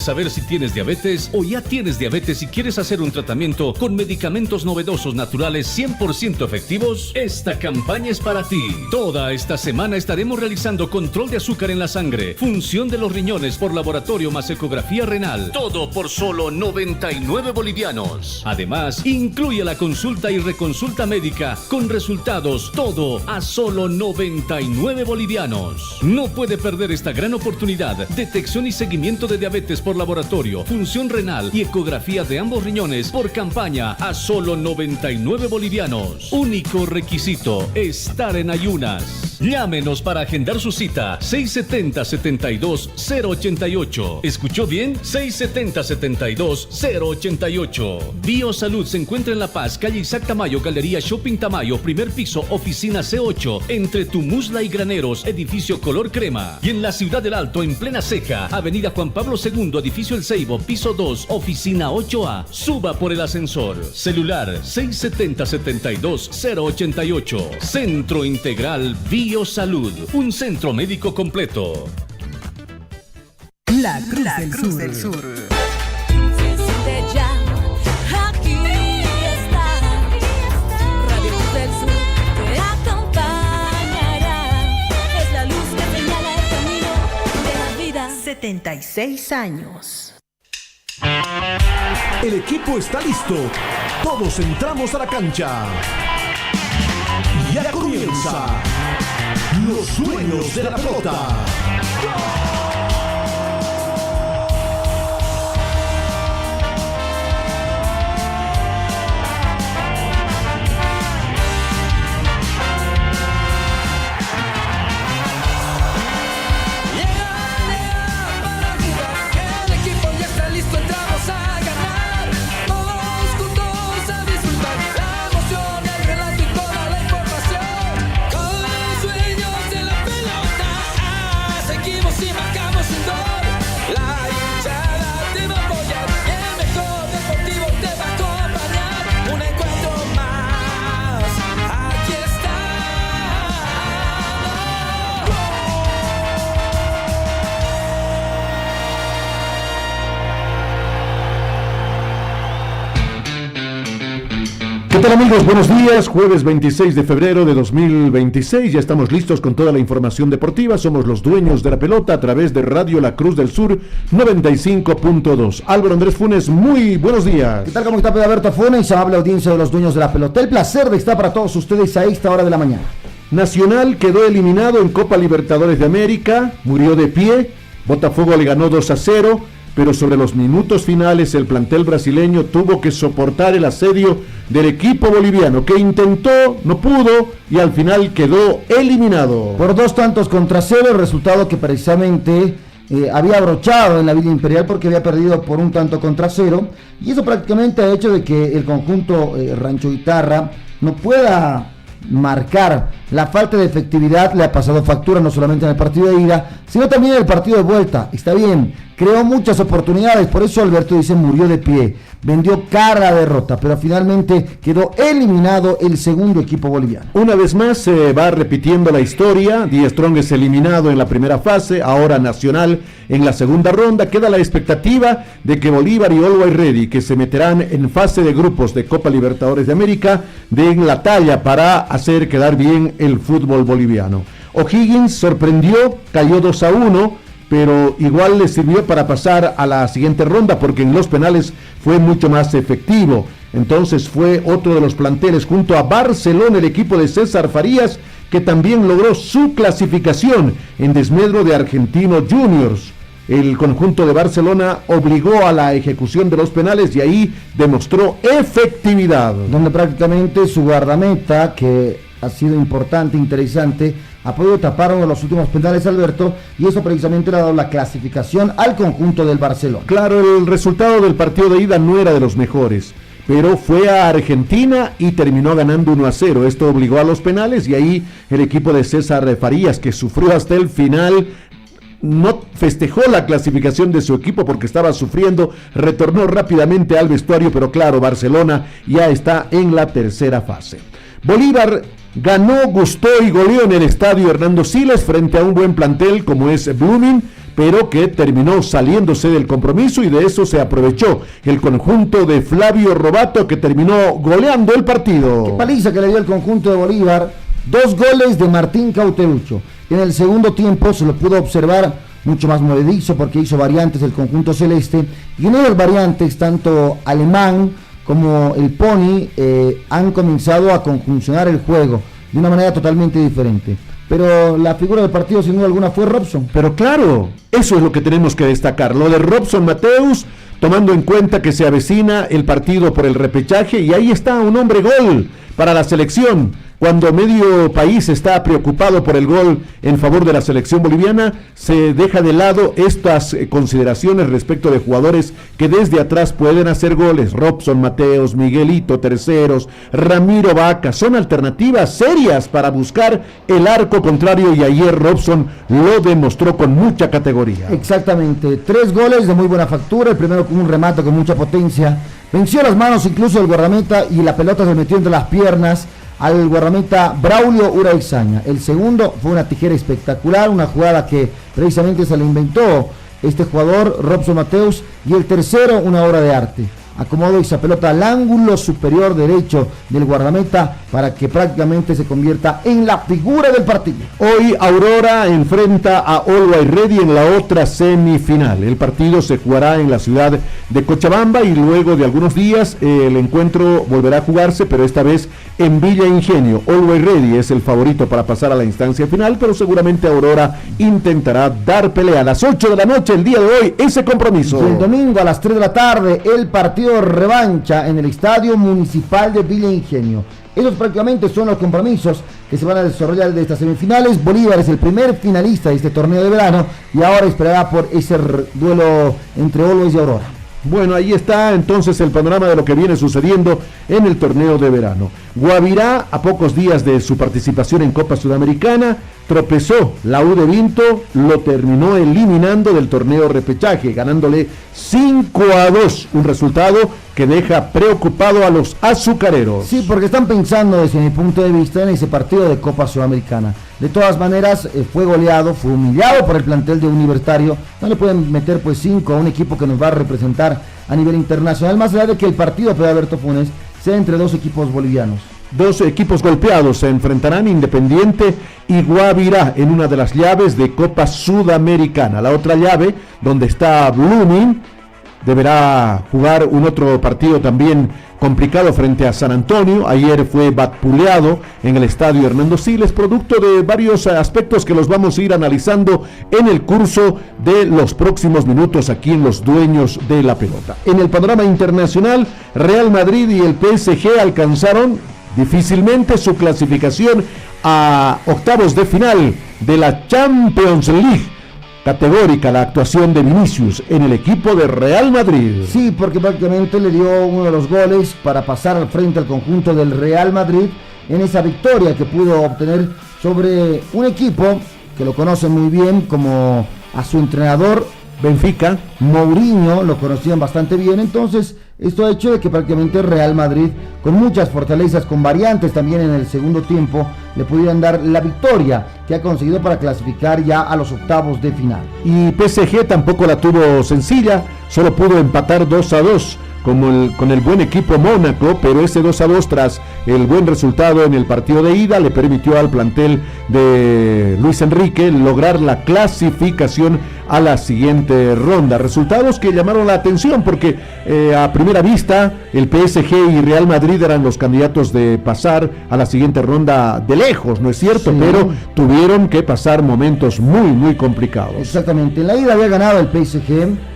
Saber si tienes diabetes o ya tienes diabetes y quieres hacer un tratamiento con medicamentos novedosos naturales 100% efectivos, esta campaña es para ti. Toda esta semana estaremos realizando control de azúcar en la sangre, función de los riñones por laboratorio más ecografía renal, todo por solo 99 bolivianos. Además, incluye la consulta y reconsulta médica con resultados, todo a solo 99 bolivianos. No puede perder esta gran oportunidad. Detección y seguimiento de diabetes por laboratorio, función renal y ecografía de ambos riñones por campaña a solo 99 bolivianos. Único requisito, estar en ayunas. Llámenos para agendar su cita 670-72-088. ¿Escuchó bien? 670-72-088. Biosalud se encuentra en La Paz, calle Isaac Tamayo, Galería Shopping Tamayo, primer piso, oficina C8, entre Tumusla y Graneros, edificio color crema. Y en la Ciudad del Alto, en plena Ceja, avenida Juan Pablo II, edificio El Ceibo, piso 2, oficina 8A. Suba por el ascensor. Celular 670-72-088. Centro Integral Biosalud, un centro médico completo. La Cruz del Sur. Se siente ya, aquí está. Radio Cruz del Sur te acompañará. Es la luz que señala el camino de la vida. 76 años. El equipo está listo. Todos entramos a la cancha. Ya comienza Los Dueños de la Pelota. ¿Qué tal, amigos? Buenos días, jueves 26 de febrero de 2026, ya estamos listos con toda la información deportiva, somos los Dueños de la Pelota a través de Radio La Cruz del Sur 95.2. Álvaro Andrés Funes, muy buenos días. ¿Qué tal? ¿Cómo está Alberto Funes? Habla audiencia de los Dueños de la Pelota. El placer de estar para todos ustedes a esta hora de la mañana. Nacional quedó eliminado en Copa Libertadores de América, murió de pie, Botafogo le ganó 2-0, pero sobre los minutos finales el plantel brasileño tuvo que soportar el asedio del equipo boliviano, que intentó, no pudo y al final quedó eliminado. Por 2-0, el resultado que precisamente había abrochado en la Villa Imperial porque había perdido por 1-0, y eso prácticamente ha hecho de que el conjunto Rancho Guitarra no pueda marcar. La falta de efectividad le ha pasado factura no solamente en el partido de ida, sino también en el partido de vuelta. Está bien, creó muchas oportunidades, por eso Alberto dice murió de pie, vendió cara a derrota, pero finalmente quedó eliminado el segundo equipo boliviano. Una vez más se va repitiendo la historia. Die Strong es eliminado en la primera fase, ahora Nacional en la segunda ronda. Queda la expectativa de que Bolívar y Always Ready, que se meterán en fase de grupos de Copa Libertadores de América, den la talla para hacer quedar bien el fútbol boliviano. O'Higgins sorprendió, cayó 2-1, pero igual le sirvió para pasar a la siguiente ronda porque en los penales fue mucho más efectivo. Entonces fue otro de los planteles junto a Barcelona, el equipo de César Farías, que también logró su clasificación en desmedro de Argentinos Juniors. El conjunto de Barcelona obligó a la ejecución de los penales y ahí demostró efectividad. Donde prácticamente su guardameta, que ha sido importante, interesante, ha podido tapar uno de los últimos penales, Alberto, y eso precisamente le ha dado la clasificación al conjunto del Barcelona. Claro, el resultado del partido de ida no era de los mejores, pero fue a Argentina y terminó ganando 1-0. Esto obligó a los penales y ahí el equipo de César Farías, que sufrió hasta el final, no festejó la clasificación de su equipo porque estaba sufriendo, retornó rápidamente al vestuario, pero claro, Barcelona ya está en la tercera fase. Bolívar ganó, gustó y goleó en el estadio Hernando Siles frente a un buen plantel como es Blooming, pero que terminó saliéndose del compromiso y de eso se aprovechó el conjunto de Flavio Robato, que terminó goleando el partido. Qué paliza que le dio el conjunto de Bolívar, 2 goles de Martín Cauterucho. En el segundo tiempo se lo pudo observar mucho más movedizo porque hizo variantes el conjunto celeste, y en esas variantes tanto Alemán como el Pony han comenzado a conjuncionar el juego de una manera totalmente diferente. Pero la figura del partido sin duda alguna fue Robson. Pero claro, eso es lo que tenemos que destacar, lo de Robson Mateus, tomando en cuenta que se avecina el partido por el repechaje, y ahí está un hombre gol para la selección. Cuando medio país está preocupado por el gol en favor de la selección boliviana, se deja de lado estas consideraciones respecto de jugadores que desde atrás pueden hacer goles. Robson Mateos, Miguelito Terceros, Ramiro Vaca, son alternativas serias para buscar el arco contrario, y ayer Robson lo demostró con mucha categoría. Exactamente, 3 goles de muy buena factura, el primero con un remate con mucha potencia, venció las manos incluso el guardameta y la pelota se metió entre las piernas al guardameta Braulio Uraizaña. El segundo fue una tijera espectacular, una jugada que precisamente se le inventó este jugador Robson Mateus, y el tercero una obra de arte. Acomodó esa pelota al ángulo superior derecho del guardameta para que prácticamente se convierta en la figura del partido. Hoy Aurora enfrenta a Always Ready en la otra semifinal. El partido se jugará en la ciudad de Cochabamba y luego de algunos días el encuentro volverá a jugarse, pero esta vez en Villa Ingenio. Always Ready es el favorito para pasar a la instancia final, pero seguramente Aurora intentará dar pelea a las 8 de la noche el día de hoy, ese compromiso. Y el domingo a las 3 de la tarde el partido revancha en el Estadio Municipal de Villa Ingenio. Esos prácticamente son los compromisos que se van a desarrollar de estas semifinales. Bolívar es el primer finalista de este torneo de verano y ahora esperará por ese duelo entre Always y Aurora. Bueno, ahí está entonces el panorama de lo que viene sucediendo en el torneo de verano. Guavirá, a pocos días de su participación en Copa Sudamericana, tropezó. La U de Vinto lo terminó eliminando del torneo repechaje, ganándole 5-2, un resultado que deja preocupado a los azucareros. Sí, porque están pensando desde mi punto de vista en ese partido de Copa Sudamericana. De todas maneras, fue goleado, fue humillado por el plantel de Universitario. No le pueden meter pues 5 a un equipo que nos va a representar a nivel internacional, más allá de que el partido de Alberto Funes sea entre 2 equipos bolivianos. 2 equipos golpeados se enfrentarán, Independiente y Guavirá, en una de las llaves de Copa Sudamericana. La otra llave, donde está Blooming, deberá jugar un otro partido también complicado frente a San Antonio. Ayer fue vapuleado en el estadio Hernando Siles, producto de varios aspectos que los vamos a ir analizando en el curso de los próximos minutos aquí en Los Dueños de la Pelota. En el panorama internacional, Real Madrid y el PSG alcanzaron difícilmente su clasificación a octavos de final de la Champions League. Categórica la actuación de Vinicius en el equipo de Real Madrid. Sí, porque prácticamente le dio uno de los goles para pasar al frente al conjunto del Real Madrid en esa victoria que pudo obtener sobre un equipo que lo conoce muy bien, como a su entrenador Benfica. Mourinho lo conocían bastante bien. Entonces esto ha hecho de que prácticamente Real Madrid, con muchas fortalezas, con variantes también en el segundo tiempo, le pudieran dar la victoria que ha conseguido para clasificar ya a los octavos de final. Y PSG tampoco la tuvo sencilla, solo pudo empatar 2-2 con el buen equipo Mónaco, pero ese 2-2 tras el buen resultado en el partido de ida le permitió al plantel de Luis Enrique lograr la clasificación a la siguiente ronda. Resultados que llamaron la atención porque a primera vista el PSG y Real Madrid eran los candidatos de pasar a la siguiente ronda de lejos, ¿no es cierto? Sí. Pero tuvieron que pasar momentos muy, muy complicados. Exactamente, en la ida había ganado el PSG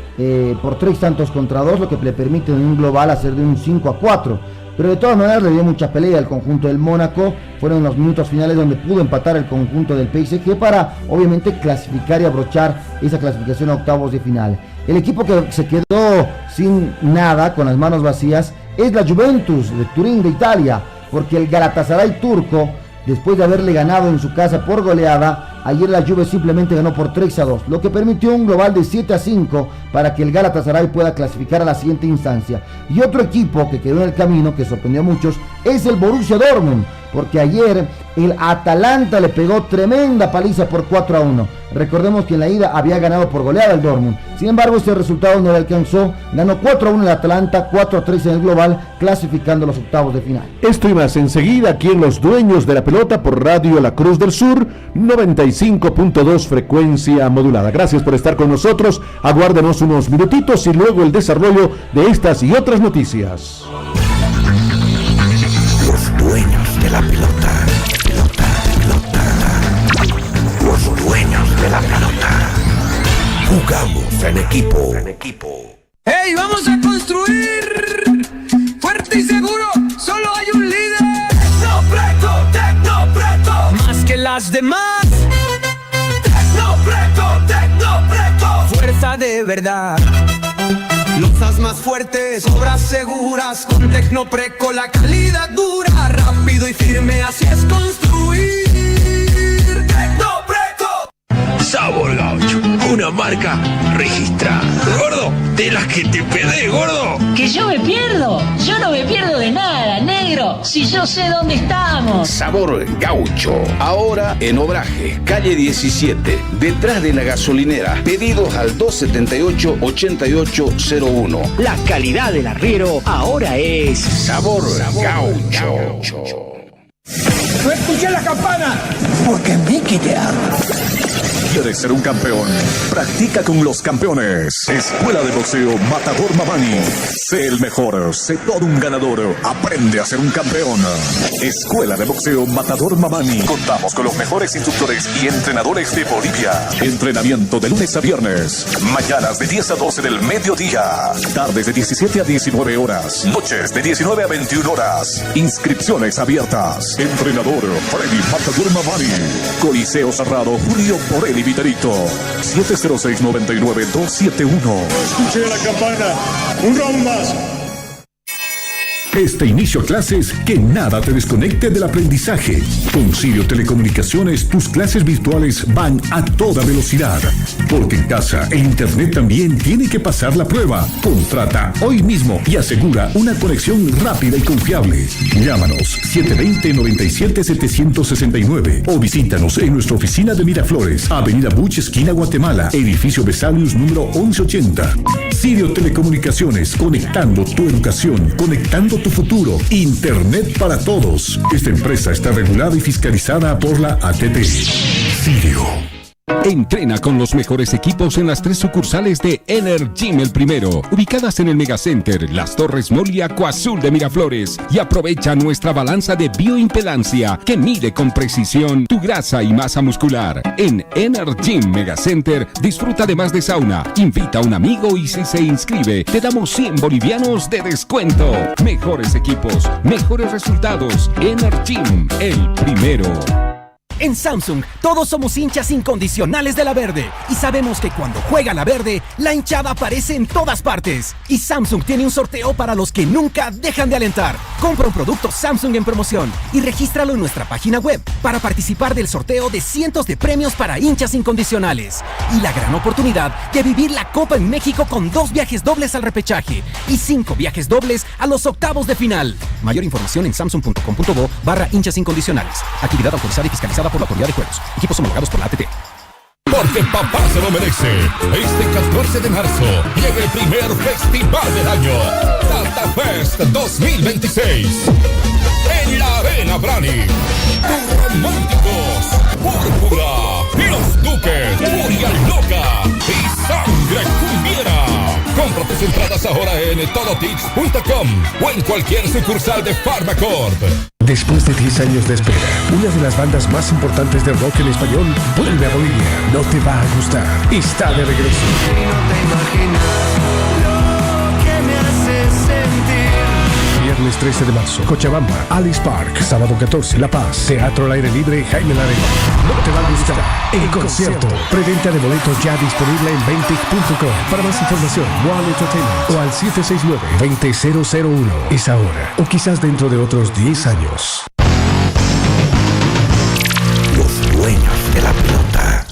por 3-2, lo que le permite en un global hacer de un 5-4, pero de todas maneras le dio mucha pelea al conjunto del Mónaco. Fueron los minutos finales donde pudo empatar el conjunto del PSG para obviamente clasificar y abrochar esa clasificación a octavos de final. El equipo que se quedó sin nada, con las manos vacías, es la Juventus de Turín de Italia, porque el Galatasaray turco, después de haberle ganado en su casa por goleada, ayer la Juve simplemente ganó por 3-2, lo que permitió un global de 7-5 para que el Galatasaray pueda clasificar a la siguiente instancia. Y otro equipo que quedó en el camino, que sorprendió a muchos, es el Borussia Dortmund, porque ayer el Atalanta le pegó tremenda paliza por 4-1. Recordemos que en la ida había ganado por goleada el Dortmund. Sin embargo, este resultado no le alcanzó. Ganó 4-1 el Atalanta, 4-3 en el global, clasificando los octavos de final. Esto y más enseguida aquí en Los Dueños de la Pelota por Radio La Cruz del Sur, 95.2 frecuencia modulada. Gracias por estar con nosotros. Aguárdenos unos minutitos y luego el desarrollo de estas y otras noticias. Los dueños de la pelota. Los dueños de la pelota. Jugamos en equipo. ¡Hey, vamos a construir! ¡Fuerte y seguro! ¡Solo hay un líder! ¡Tecnopreto! ¡Más que las demás! ¡Tecnopreto! ¡Fuerza de verdad! Lozas más fuertes, obras seguras. Con Tecnopreco la calidad dura. Rápido y firme, así es construir. ¡Tecnopreco! Sabor Gaucho, una marca registrada. Gordo, de las que te pedé, gordo. ¿Que yo me pierdo? Yo no me pierdo de nada, negro, si yo sé dónde estamos. Sabor Gaucho, ahora en Obraje, calle 17, detrás de la gasolinera. Pedidos al 278-8801. La calidad del arriero ahora es Sabor Gaucho. ¡No escuché la campana! Porque Mickey te ama. ¿Quieres ser un campeón? Practica con los campeones. Escuela de Boxeo Matador Mamani. Sé el mejor, sé todo un ganador. Aprende a ser un campeón. Escuela de Boxeo Matador Mamani. Contamos con los mejores instructores y entrenadores de Bolivia. Entrenamiento de lunes a viernes. Mañanas de 10 a 12 del mediodía. Tardes de 17 a 19 horas. Noches de 19 a 21 horas. Inscripciones abiertas. Entrenador Freddy Matador Mamani. Coliseo Cerrado Julio Borelli Viterito. 706-99-271. Escuche la campana. Un round más. Este inicio a clases, que nada te desconecte del aprendizaje. Con Sirio Telecomunicaciones, tus clases virtuales van a toda velocidad. Porque en casa, el internet también tiene que pasar la prueba. Contrata hoy mismo y asegura una conexión rápida y confiable. Llámanos 720-97-769 o visítanos en nuestra oficina de Miraflores, Avenida Buch, esquina Guatemala, edificio Vesalius número 1180. Sirio Telecomunicaciones, conectando tu educación, conectando tu futuro. Internet para todos. Esta empresa está regulada y fiscalizada por la ATT. Sirio. Entrena con los mejores equipos en las 3 sucursales de Energym El Primero, ubicadas en el Megacenter, Las Torres Mall y Acuazul de Miraflores, y aprovecha nuestra balanza de bioimpedancia que mide con precisión tu grasa y masa muscular. En Energym Megacenter disfruta de más de sauna, invita a un amigo y si se inscribe te damos 100 bolivianos de descuento. Mejores equipos, mejores resultados. Energym El Primero. En Samsung, todos somos hinchas incondicionales de la Verde y sabemos que cuando juega la Verde, la hinchada aparece en todas partes. Y Samsung tiene un sorteo para los que nunca dejan de alentar. Compra un producto Samsung en promoción y regístralo en nuestra página web para participar del sorteo de cientos de premios para hinchas incondicionales. Y la gran oportunidad de vivir la Copa en México con 2 viajes dobles al repechaje y 5 viajes dobles a los octavos de final. Mayor información en samsung.com.bo/hinchas incondicionales. Actividad autorizada y fiscalizada por la Autoridad de Juegos. Equipos homologados por la ATT. Porque papá se lo merece. Este 14 de marzo llega el primer festival del año. Tata Fest 2026. En la Arena Brani. Tus románticos. Púrpura. Los Duques. Furia Loca. Y Sangre Cumbiera. Compra tus entradas ahora en todotix.com o en cualquier sucursal de Pharmacorp. Después de 10 años de espera, una de las bandas más importantes de rock en español vuelve a Bolivia. No te va a gustar. Está de regreso. No te imaginas lo que me hace sentir. Viernes 13 de marzo, Cochabamba, Alice Park. Sábado 14, La Paz, Teatro al Aire Libre, Jaime Larena. No te va a gustar. El concierto. Preventa de boletos ya disponible en ventic.com. Para más información, One Entertainment o al 769-20001. Es ahora o quizás dentro de otros 10 años. Los dueños de la pelota.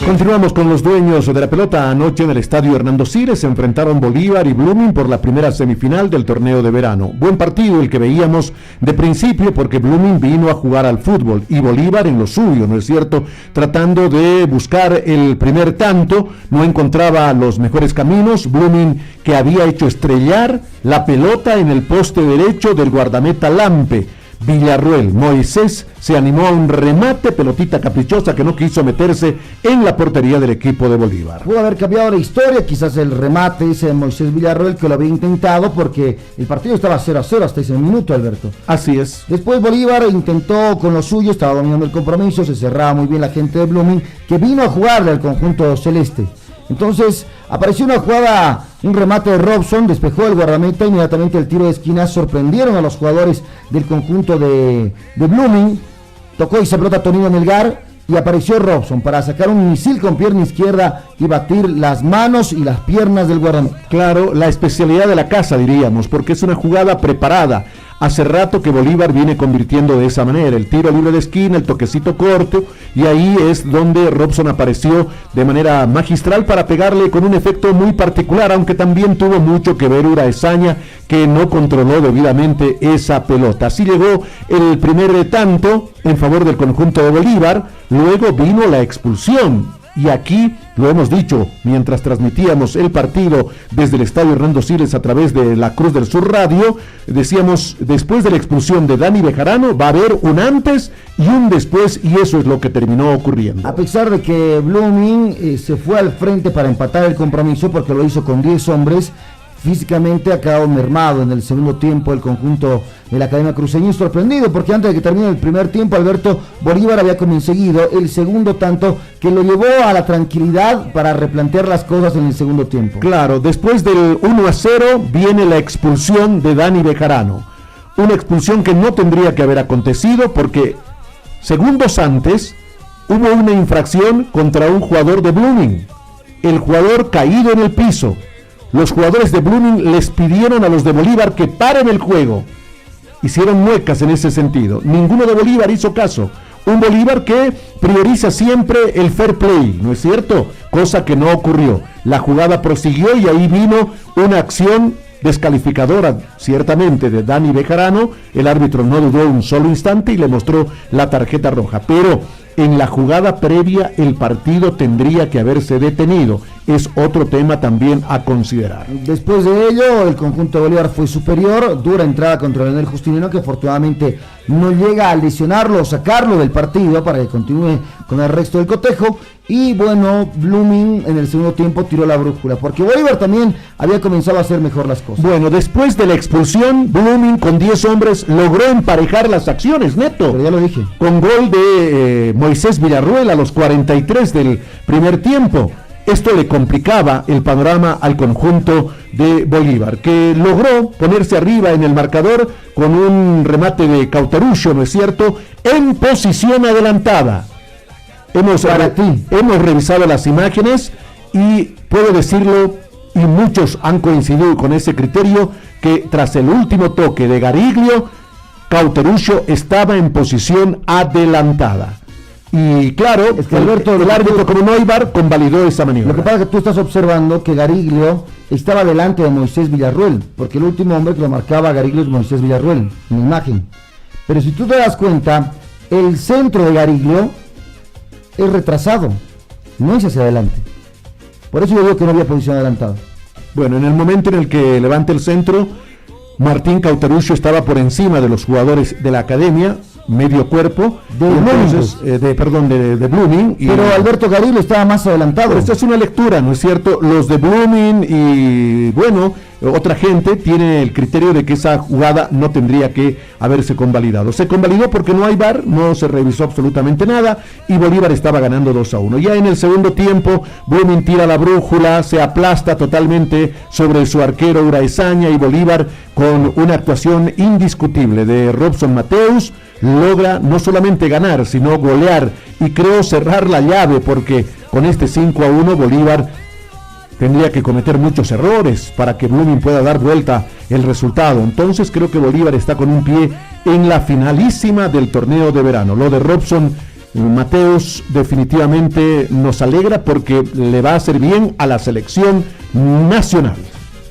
Continuamos con los dueños de la pelota. Anoche en el estadio Hernando Siles se enfrentaron Bolívar y Blooming por la primera semifinal del torneo de verano. Buen partido el que veíamos de principio porque Blooming vino a jugar al fútbol y Bolívar en lo suyo, ¿no es cierto? Tratando de buscar el primer tanto, no encontraba los mejores caminos. Blooming que había hecho estrellar la pelota en el poste derecho del guardameta Lampe. Villarruel, Moisés se animó a un remate, pelotita caprichosa que no quiso meterse en la portería del equipo de Bolívar. Pudo haber cambiado la historia, quizás el remate ese de Moisés Villarruel que lo había intentado porque el partido estaba 0-0 hasta ese minuto, Alberto. Así es. Después Bolívar intentó con lo suyo, estaba dominando el compromiso, se cerraba muy bien la gente de Blooming que vino a jugarle al conjunto celeste. Entonces apareció una jugada, un remate de Robson, despejó el guardameta, inmediatamente el tiro de esquina, sorprendieron a los jugadores del conjunto de Blooming, tocó esa pelota Tonino Melgar y apareció Robson para sacar un misil con pierna izquierda y batir las manos y las piernas del guardameta. Claro, la especialidad de la casa diríamos, porque es una jugada preparada. Hace rato que Bolívar viene convirtiendo de esa manera, el tiro libre de esquina, el toquecito corto, y ahí es donde Robson apareció de manera magistral para pegarle con un efecto muy particular, aunque también tuvo mucho que ver Uraesaña, que no controló debidamente esa pelota. Así llegó el primer tanto en favor del conjunto de Bolívar, luego vino la expulsión. Y aquí, lo hemos dicho, mientras transmitíamos el partido desde el estadio Hernando Siles a través de la Cruz del Sur Radio, decíamos, después de la expulsión de Dani Bejarano, va a haber un antes y un después, y eso es lo que terminó ocurriendo. A pesar de que Blooming se fue al frente para empatar el compromiso, porque lo hizo con 10 hombres, físicamente ha quedado mermado en el segundo tiempo el conjunto de la Academia Cruceña, sorprendido porque antes de que termine el primer tiempo, Alberto, Bolívar había conseguido el segundo tanto que lo llevó a la tranquilidad para replantear las cosas en el segundo tiempo. Claro, después del 1-0 viene la expulsión de Dani Bejarano, una expulsión que no tendría que haber acontecido porque segundos antes hubo una infracción contra un jugador de Blooming, el jugador caído en el piso. Los jugadores de Blooming les pidieron a los de Bolívar que paren el juego. Hicieron muecas en ese sentido. Ninguno de Bolívar hizo caso. Un Bolívar que prioriza siempre el fair play, ¿no es cierto? Cosa que no ocurrió. La jugada prosiguió y ahí vino una acción descalificadora, ciertamente, de Dani Bejarano. El árbitro no dudó un solo instante y le mostró la tarjeta roja. Pero en la jugada previa el partido tendría que haberse detenido. Es otro tema también a considerar. Después de ello, el conjunto de Bolívar fue superior, dura entrada contra Leonel Justiniano, que afortunadamente no llega a lesionarlo o sacarlo del partido para que continúe con el resto del cotejo. Y bueno, Blooming en el segundo tiempo tiró la brújula, porque Bolívar también había comenzado a hacer mejor las cosas. Bueno, después de la expulsión, Blooming con 10 hombres logró emparejar las acciones, Neto. Pero ya lo dije. Con gol de Moisés Villarruel a los 43 del primer tiempo. Esto le complicaba el panorama al conjunto de Bolívar, que logró ponerse arriba en el marcador con un remate de Cauterucho, ¿no es cierto?, en posición adelantada. Hemos revisado las imágenes y puedo decirlo, y muchos han coincidido con ese criterio, que tras el último toque de Gariglio, Cauterucho estaba en posición adelantada. Y claro, es que Alberto, el árbitro como Neubar convalidó esa maniobra. Lo que pasa es que tú estás observando que Gariglio estaba delante de Moisés Villarruel, porque el último hombre que lo marcaba a Gariglio es Moisés Villarruel, en la imagen. Pero si tú te das cuenta, el centro de Gariglio es retrasado, no es hacia adelante. Por eso yo digo que no había posición adelantada. Bueno, en el momento en el que levanta el centro, Martín Cauterucho estaba por encima de los jugadores de la academia, medio cuerpo, de Blooming. Pero Alberto Gariglio estaba más adelantado. Pero esta es una lectura, ¿no es cierto? Los de Blooming y, bueno, otra gente tiene el criterio de que esa jugada no tendría que haberse convalidado. Se convalidó porque no hay VAR, no se revisó absolutamente nada y Bolívar estaba ganando 2-1. Ya en el segundo tiempo, Blooming tira la brújula, se aplasta totalmente sobre su arquero Uraesaña y Bolívar, con una actuación indiscutible de Robson Mateus, logra no solamente ganar, sino golear y creo cerrar la llave, porque con este 5-1 Bolívar tendría que cometer muchos errores para que Blooming pueda dar vuelta el resultado. Entonces creo que Bolívar está con un pie en la finalísima del torneo de verano. Lo de Robson Mateus definitivamente nos alegra porque le va a hacer bien a la selección nacional.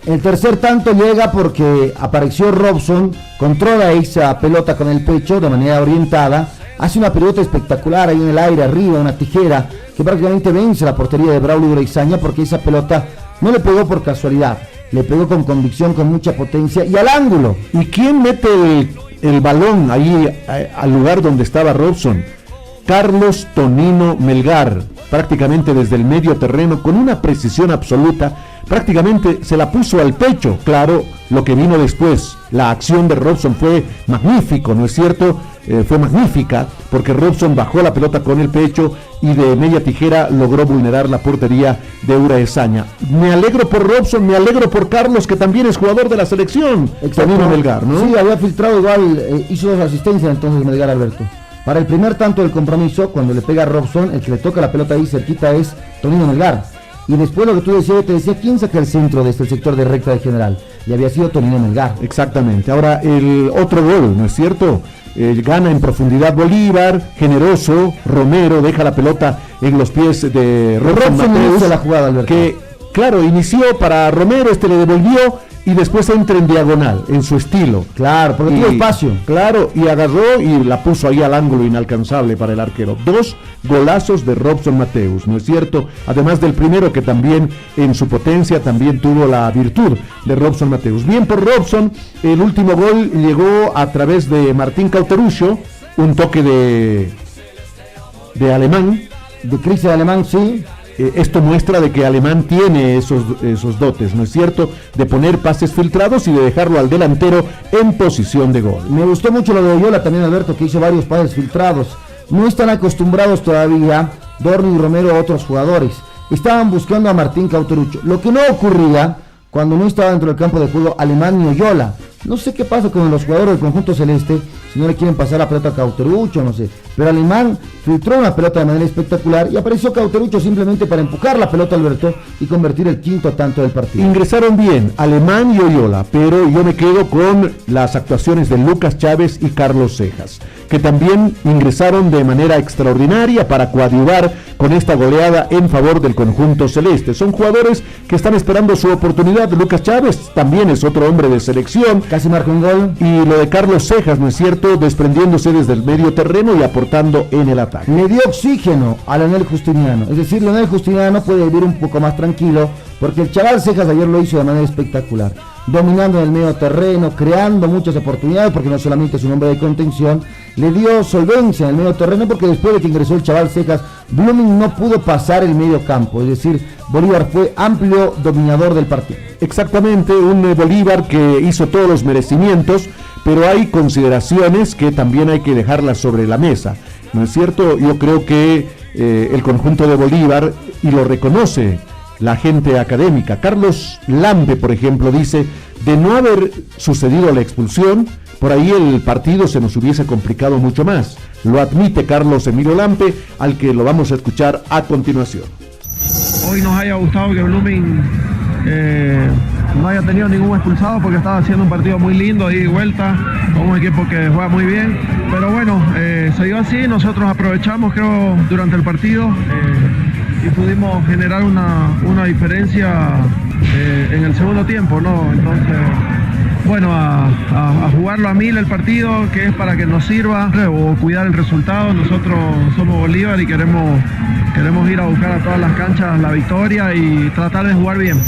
El tercer tanto llega porque apareció Robson, controla esa pelota con el pecho de manera orientada, hace una pelota espectacular ahí en el aire, arriba, una tijera, que prácticamente vence la portería de Braulio Ureizaña porque esa pelota no le pegó por casualidad, le pegó con convicción, con mucha potencia y al ángulo. ¿Y quién mete el balón ahí al lugar donde estaba Robson? Carlos Tonino Melgar, prácticamente desde el medio terreno, con una precisión absoluta, prácticamente se la puso al pecho. Claro, lo que vino después, la acción de Robson fue magnífico, ¿no es cierto? Fue magnífica, porque Robson bajó la pelota con el pecho y de media tijera logró vulnerar la portería de Ureizaña. Me alegro por Robson, me alegro por Carlos, que también es jugador de la selección. Tonino Melgar, ¿no? Sí, había filtrado igual, hizo 2 asistencias entonces Melgar, Alberto. Para el primer tanto del compromiso, cuando le pega a Robson, el que le toca la pelota ahí cerquita es Tonino Melgar. Y después lo que tú decías, te decía, ¿quién saca el centro desde el sector de recta de general? Y había sido Tonino Melgar. Exactamente. Ahora, el otro gol, ¿no es cierto? Gana en profundidad Bolívar, generoso, Romero deja la pelota en los pies de Robson Mateus, la jugada, Alberto. Que, claro, inició para Romero, le devolvió y después entra en diagonal, en su estilo. Claro, porque tuvo espacio. Claro, y agarró y la puso ahí al ángulo inalcanzable para el arquero. 2 golazos de Robson Mateus, ¿no es cierto? Además del primero que también en su potencia también tuvo la virtud de Robson Mateus. Bien por Robson, el último gol llegó a través de Martín Cauterucho, un toque de Alemán. De Cristian Alemán, sí. Esto muestra de que Alemán tiene esos dotes, ¿no es cierto? De poner pases filtrados y de dejarlo al delantero en posición de gol. Me gustó mucho lo de Oyola también, Alberto, que hizo varios pases filtrados. No están acostumbrados todavía Dorni y Romero a otros jugadores. Estaban buscando a Martín Cauterucho. Lo que no ocurría cuando no estaba dentro del campo de juego Alemán ni Oyola. No sé qué pasa con los jugadores del conjunto celeste, si no le quieren pasar la pelota a Cauterucho, no sé. Pero Alemán filtró una pelota de manera espectacular y apareció Cauterucho simplemente para empujar la pelota, Alberto, y convertir el quinto tanto del partido. Ingresaron bien Alemán y Oyola, pero yo me quedo con las actuaciones de Lucas Chávez y Carlos Cejas, que también ingresaron de manera extraordinaria para coadyuvar con esta goleada en favor del conjunto celeste. Son jugadores que están esperando su oportunidad. Lucas Chávez también es otro hombre de selección, casi marca un gol. Y lo de Carlos Cejas, ¿no es cierto?, desprendiéndose desde el medio terreno y aportando en el ataque. Le dio oxígeno a Leonel Justiniano, es decir, Leonel Justiniano puede vivir un poco más tranquilo, porque el chaval Cejas ayer lo hizo de manera espectacular, dominando en el medio terreno, creando muchas oportunidades, porque no solamente es un hombre de contención, le dio solvencia en el medio terreno, porque después de que ingresó el chaval Cejas, Blooming no pudo pasar el medio campo, es decir, Bolívar fue amplio dominador del partido. Exactamente, un Bolívar que hizo todos los merecimientos, pero hay consideraciones que también hay que dejarlas sobre la mesa, ¿no es cierto? Yo creo que el conjunto de Bolívar, y lo reconoce la gente académica, Carlos Lampe, por ejemplo, dice, de no haber sucedido la expulsión, por ahí el partido se nos hubiese complicado mucho más. Lo admite Carlos Emilio Lampe, al que lo vamos a escuchar a continuación. Hoy nos haya gustado que Blooming no haya tenido ningún expulsado, porque estaba haciendo un partido muy lindo de ida y vuelta, con un equipo que juega muy bien, pero bueno, se dio así, nosotros aprovechamos, creo, durante el partido y pudimos generar una diferencia en el segundo tiempo, ¿no? Entonces, bueno, a jugarlo a 1000 el partido, que es para que nos sirva o cuidar el resultado. Nosotros somos Bolívar y queremos ir a buscar a todas las canchas la victoria y tratar de jugar bien.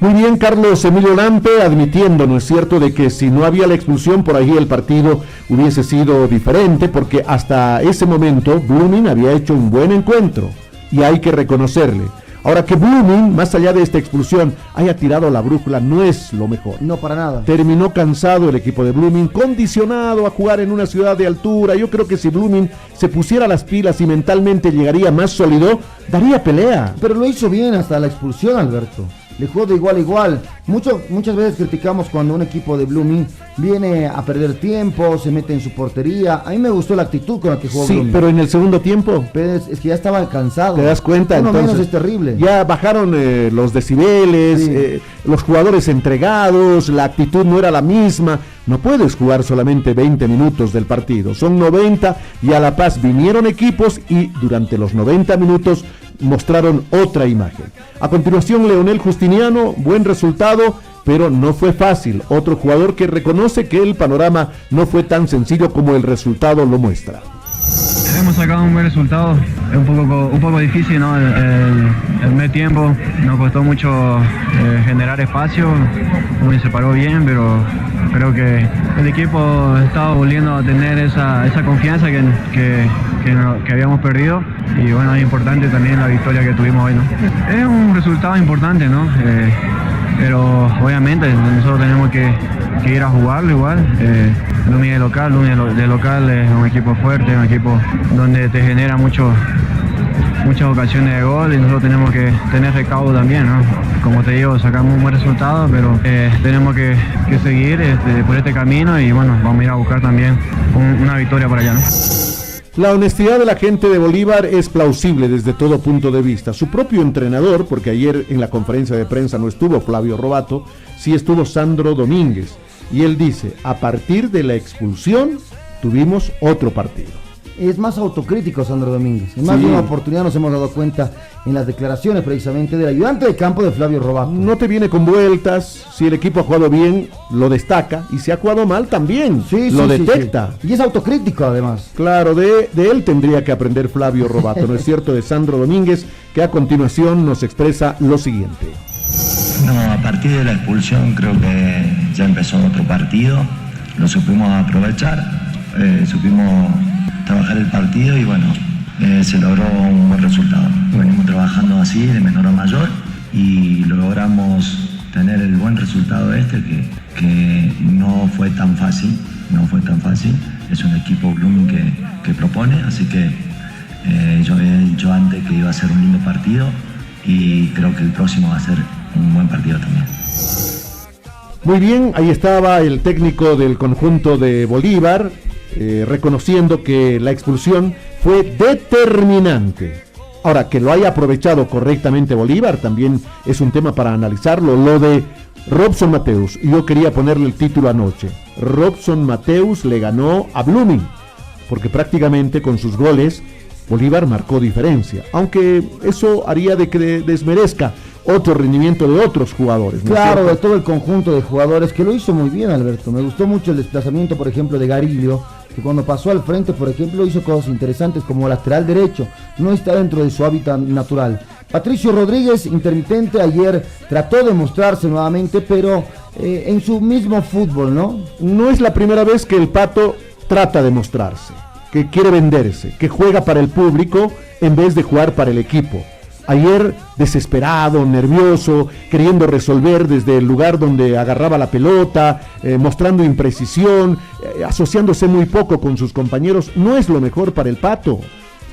Muy bien, Carlos Emilio Lampe, admitiendo, ¿no es cierto?, de que si no había la expulsión, por ahí el partido hubiese sido diferente, porque hasta ese momento Blooming había hecho un buen encuentro y hay que reconocerle. Ahora, que Blooming, más allá de esta expulsión, haya tirado la brújula no es lo mejor. No, para nada. Terminó cansado el equipo de Blooming, condicionado a jugar en una ciudad de altura. Yo creo que si Blooming se pusiera las pilas y mentalmente llegaría más sólido, daría pelea. Pero lo hizo bien hasta la expulsión, Alberto. le jugó de igual a igual. Muchas veces criticamos cuando un equipo de Blooming viene a perder tiempo, se mete en su portería. A mí me gustó la actitud con la que jugó Blooming. Sí, pero en el segundo tiempo pero es que ya estaba cansado. ¿Te das cuenta? Uno Entonces, menos es terrible. Ya bajaron los decibeles, Sí. Los jugadores entregados, la actitud no era la misma. No puedes jugar solamente 20 minutos del partido, son 90 y a La Paz vinieron equipos y durante los 90 minutos mostraron otra imagen. A continuación, Leonel Justiniano, buen resultado, pero no fue fácil. Otro jugador que reconoce que el panorama no fue tan sencillo como el resultado lo muestra. Hemos sacado un buen resultado, es un poco difícil, ¿no? El medio tiempo nos costó mucho generar espacio, Blooming se paró bien, pero creo que el equipo estaba volviendo a tener esa confianza que habíamos perdido y bueno, es importante también la victoria que tuvimos hoy, ¿no? Es un resultado importante, ¿no? Pero obviamente nosotros tenemos que ir a jugarlo igual. Blooming de local es un equipo fuerte, un equipo donde te genera muchas ocasiones de gol y nosotros tenemos que tener recaudo también, ¿no? Como te digo, sacamos un buen resultado, pero tenemos que seguir por este camino y bueno, vamos a ir a buscar también una victoria por allá, ¿no? La honestidad de la gente de Bolívar es plausible desde todo punto de vista. Su propio entrenador, porque ayer en la conferencia de prensa no estuvo Flavio Robato, sí estuvo Sandro Domínguez. Y él dice, a partir de la expulsión tuvimos otro partido. Es más autocrítico Sandro Domínguez. En más de una oportunidad nos hemos dado cuenta en las declaraciones precisamente del ayudante de campo de Flavio Robato. No te viene con vueltas, si el equipo ha jugado bien, lo destaca, y si ha jugado mal también, lo detecta. Sí. Y es autocrítico además. Claro, de él tendría que aprender Flavio Robato, ¿no es cierto? De Sandro Domínguez, que a continuación nos expresa lo siguiente. No, a partir de la expulsión creo que ya empezó otro partido, lo supimos aprovechar, supimos trabajar el partido y bueno, se logró un buen resultado. Venimos trabajando así de menor a mayor y logramos tener el buen resultado que no fue tan fácil, es un equipo Blooming que propone, así que yo había dicho antes que iba a ser un lindo partido y creo que el próximo va a ser un buen partido también. Muy bien, ahí estaba el técnico del conjunto de Bolívar, reconociendo que la expulsión fue determinante. Ahora, que lo haya aprovechado correctamente Bolívar también es un tema para analizarlo. Lo de Robson Mateus, yo quería ponerle el título anoche. Robson Mateus le ganó a Blooming, porque prácticamente con sus goles Bolívar marcó diferencia, aunque eso haría de que desmerezca otro rendimiento de otros jugadores, ¿no? Claro, de todo el conjunto de jugadores que lo hizo muy bien, Alberto. Me gustó mucho el desplazamiento, por ejemplo, de Garillo, que cuando pasó al frente, por ejemplo, hizo cosas interesantes como lateral derecho, no está dentro de su hábitat natural. Patricio Rodríguez, intermitente, ayer trató de mostrarse nuevamente, pero en su mismo fútbol, ¿no? No es la primera vez que el Pato trata de mostrarse, que quiere venderse, que juega para el público en vez de jugar para el equipo. Ayer desesperado, nervioso, queriendo resolver desde el lugar donde agarraba la pelota, mostrando imprecisión, asociándose muy poco con sus compañeros, no es lo mejor para el Pato.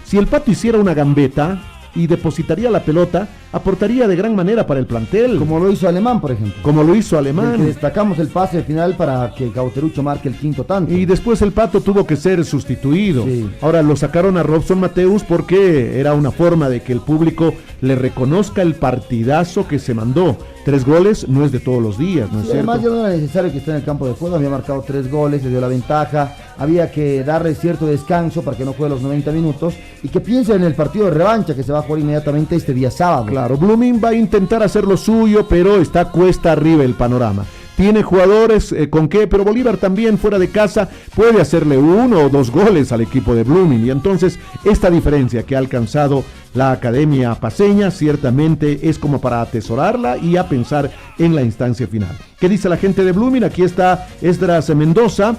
Si el Pato hiciera una gambeta y depositaría la pelota, aportaría de gran manera para el plantel. Como lo hizo Alemán, por ejemplo. Como lo hizo Alemán. Que destacamos el pase final para que Cauterucho marque el quinto tanto. Y después el Pato tuvo que ser sustituido. Sí. Ahora lo sacaron a Robson Mateus porque era una forma de que el público le reconozca el partidazo que se mandó. 3 goles no es de todos los días, ¿no es cierto? Además ya no era necesario que esté en el campo de juego, había marcado 3 goles, le dio la ventaja, había que darle cierto descanso para que no juegue los 90 minutos y que piense en el partido de revancha que se va a jugar inmediatamente este día sábado. Claro, Blooming va a intentar hacer lo suyo, pero está cuesta arriba el panorama. Tiene jugadores con qué, pero Bolívar también fuera de casa puede hacerle 1 o 2 goles al equipo de Blooming. Y entonces esta diferencia que ha alcanzado la Academia Paceña ciertamente es como para atesorarla y a pensar en la instancia final. ¿Qué dice la gente de Blooming? Aquí está Esdras Mendoza.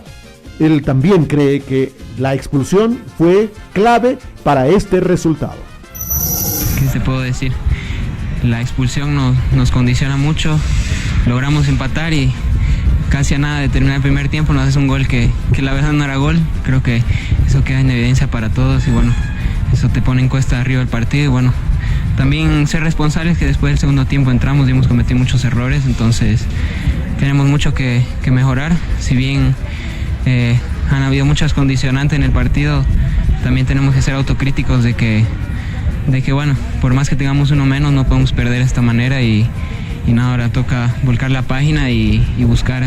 Él también cree que la expulsión fue clave para este resultado. ¿Qué te puedo decir? La expulsión nos condiciona mucho. Logramos empatar y casi a nada de terminar el primer tiempo nos hace un gol que la verdad no era gol. Creo que eso queda en evidencia para todos y bueno, eso te pone en cuesta arriba el partido y bueno, también ser responsables, que después del segundo tiempo entramos y hemos cometido muchos errores, entonces tenemos mucho que mejorar. Si bien han habido muchas condicionantes en el partido, también tenemos que ser autocríticos de que bueno, por más que tengamos uno menos, no podemos perder de esta manera y nada, ahora toca volcar la página y buscar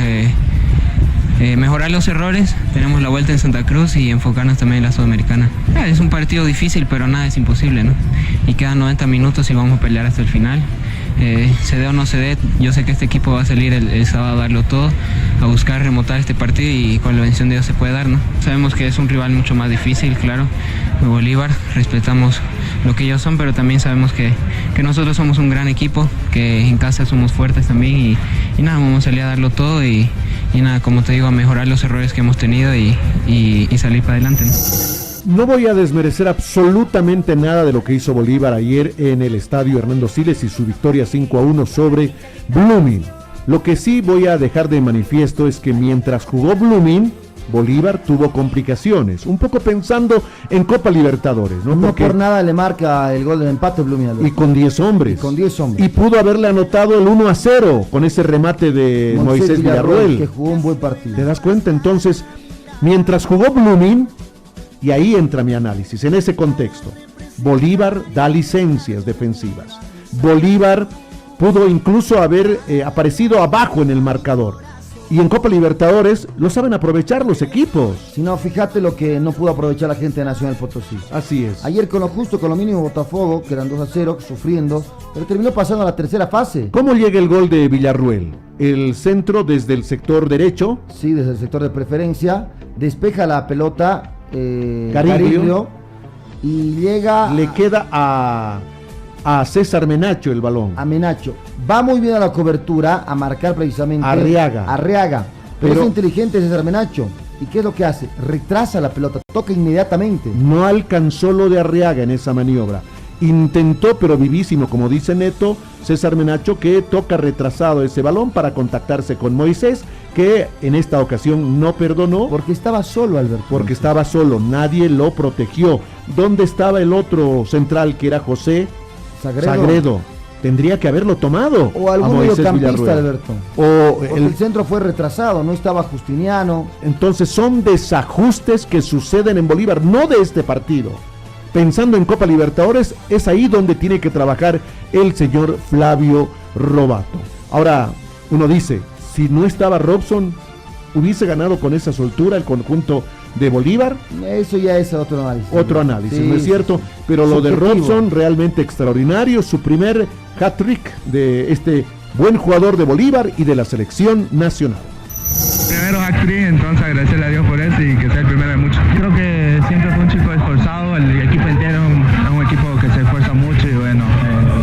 mejorar los errores. Tenemos la vuelta en Santa Cruz y enfocarnos también en la Sudamericana. Es un partido difícil, pero nada es imposible, ¿no? Y quedan 90 minutos y vamos a pelear hasta el final. Se dé o no se dé, yo sé que este equipo va a salir el sábado a darlo todo, a buscar remontar este partido y con la bendición de Dios se puede dar, ¿no? Sabemos que es un rival mucho más difícil, claro, de Bolívar, respetamos lo que ellos son, pero también sabemos que nosotros somos un gran equipo, que en casa somos fuertes también y nada, vamos a salir a darlo todo y nada, como te digo, a mejorar los errores que hemos tenido y salir para adelante, ¿no? No voy a desmerecer absolutamente nada de lo que hizo Bolívar ayer en el estadio Hernando Siles y su victoria 5-1 sobre Blooming. Lo que sí voy a dejar de manifiesto es que mientras jugó Blooming, Bolívar tuvo complicaciones, un poco pensando en Copa Libertadores, ¿no? No por nada le marca el gol del empate Blooming. Y con 10 hombres. Y pudo haberle anotado el 1-0 con ese remate de Moisés Villarroel. Que jugó un buen partido. ¿Te das cuenta? Entonces, mientras jugó Blooming, y ahí entra mi análisis, en ese contexto, Bolívar da licencias defensivas. Bolívar pudo incluso haber aparecido abajo en el marcador. Y en Copa Libertadores lo saben aprovechar los equipos. Si no, fíjate lo que no pudo aprovechar la gente de Nacional Potosí. Así es. Ayer con lo justo, con lo mínimo, Botafogo, que eran 2-0, sufriendo, pero terminó pasando a la tercera fase. ¿Cómo llega el gol de Villarroel? El centro desde el sector derecho. Sí, desde el sector de preferencia. Despeja la pelota Cariglio y llega... Le queda a César Menacho el balón. A Menacho. Va muy bien a la cobertura, a marcar precisamente Arriaga. Pero es inteligente César Menacho. ¿Y qué es lo que hace? Retrasa la pelota, toca inmediatamente. No alcanzó lo de Arriaga en esa maniobra. Intentó, pero vivísimo, como dice Neto, César Menacho, que toca retrasado ese balón para contactarse con Moisés, que en esta ocasión no perdonó. Porque estaba solo, Alberto. Porque estaba solo, nadie lo protegió. ¿Dónde estaba el otro central, que era José Sagredo? Tendría que haberlo tomado. O algún mediocampista, Alberto. El centro fue retrasado, no estaba Justiniano. Entonces son desajustes que suceden en Bolívar, no de este partido. Pensando en Copa Libertadores, es ahí donde tiene que trabajar el señor Flavio Robato. Ahora, uno dice, si no estaba Robson, ¿hubiese ganado con esa soltura el conjunto de Bolívar? Eso ya es otro análisis. Otro análisis, sí, ¿no es cierto? Sí. Pero lo de Robson realmente extraordinario, su primer hat-trick de este buen jugador de Bolívar y de la selección nacional. Primero hat-trick, entonces agradecerle a Dios por eso y que sea el primero de muchos. Creo que siempre fue un chico esforzado, el equipo entero es un equipo que se esfuerza mucho y bueno,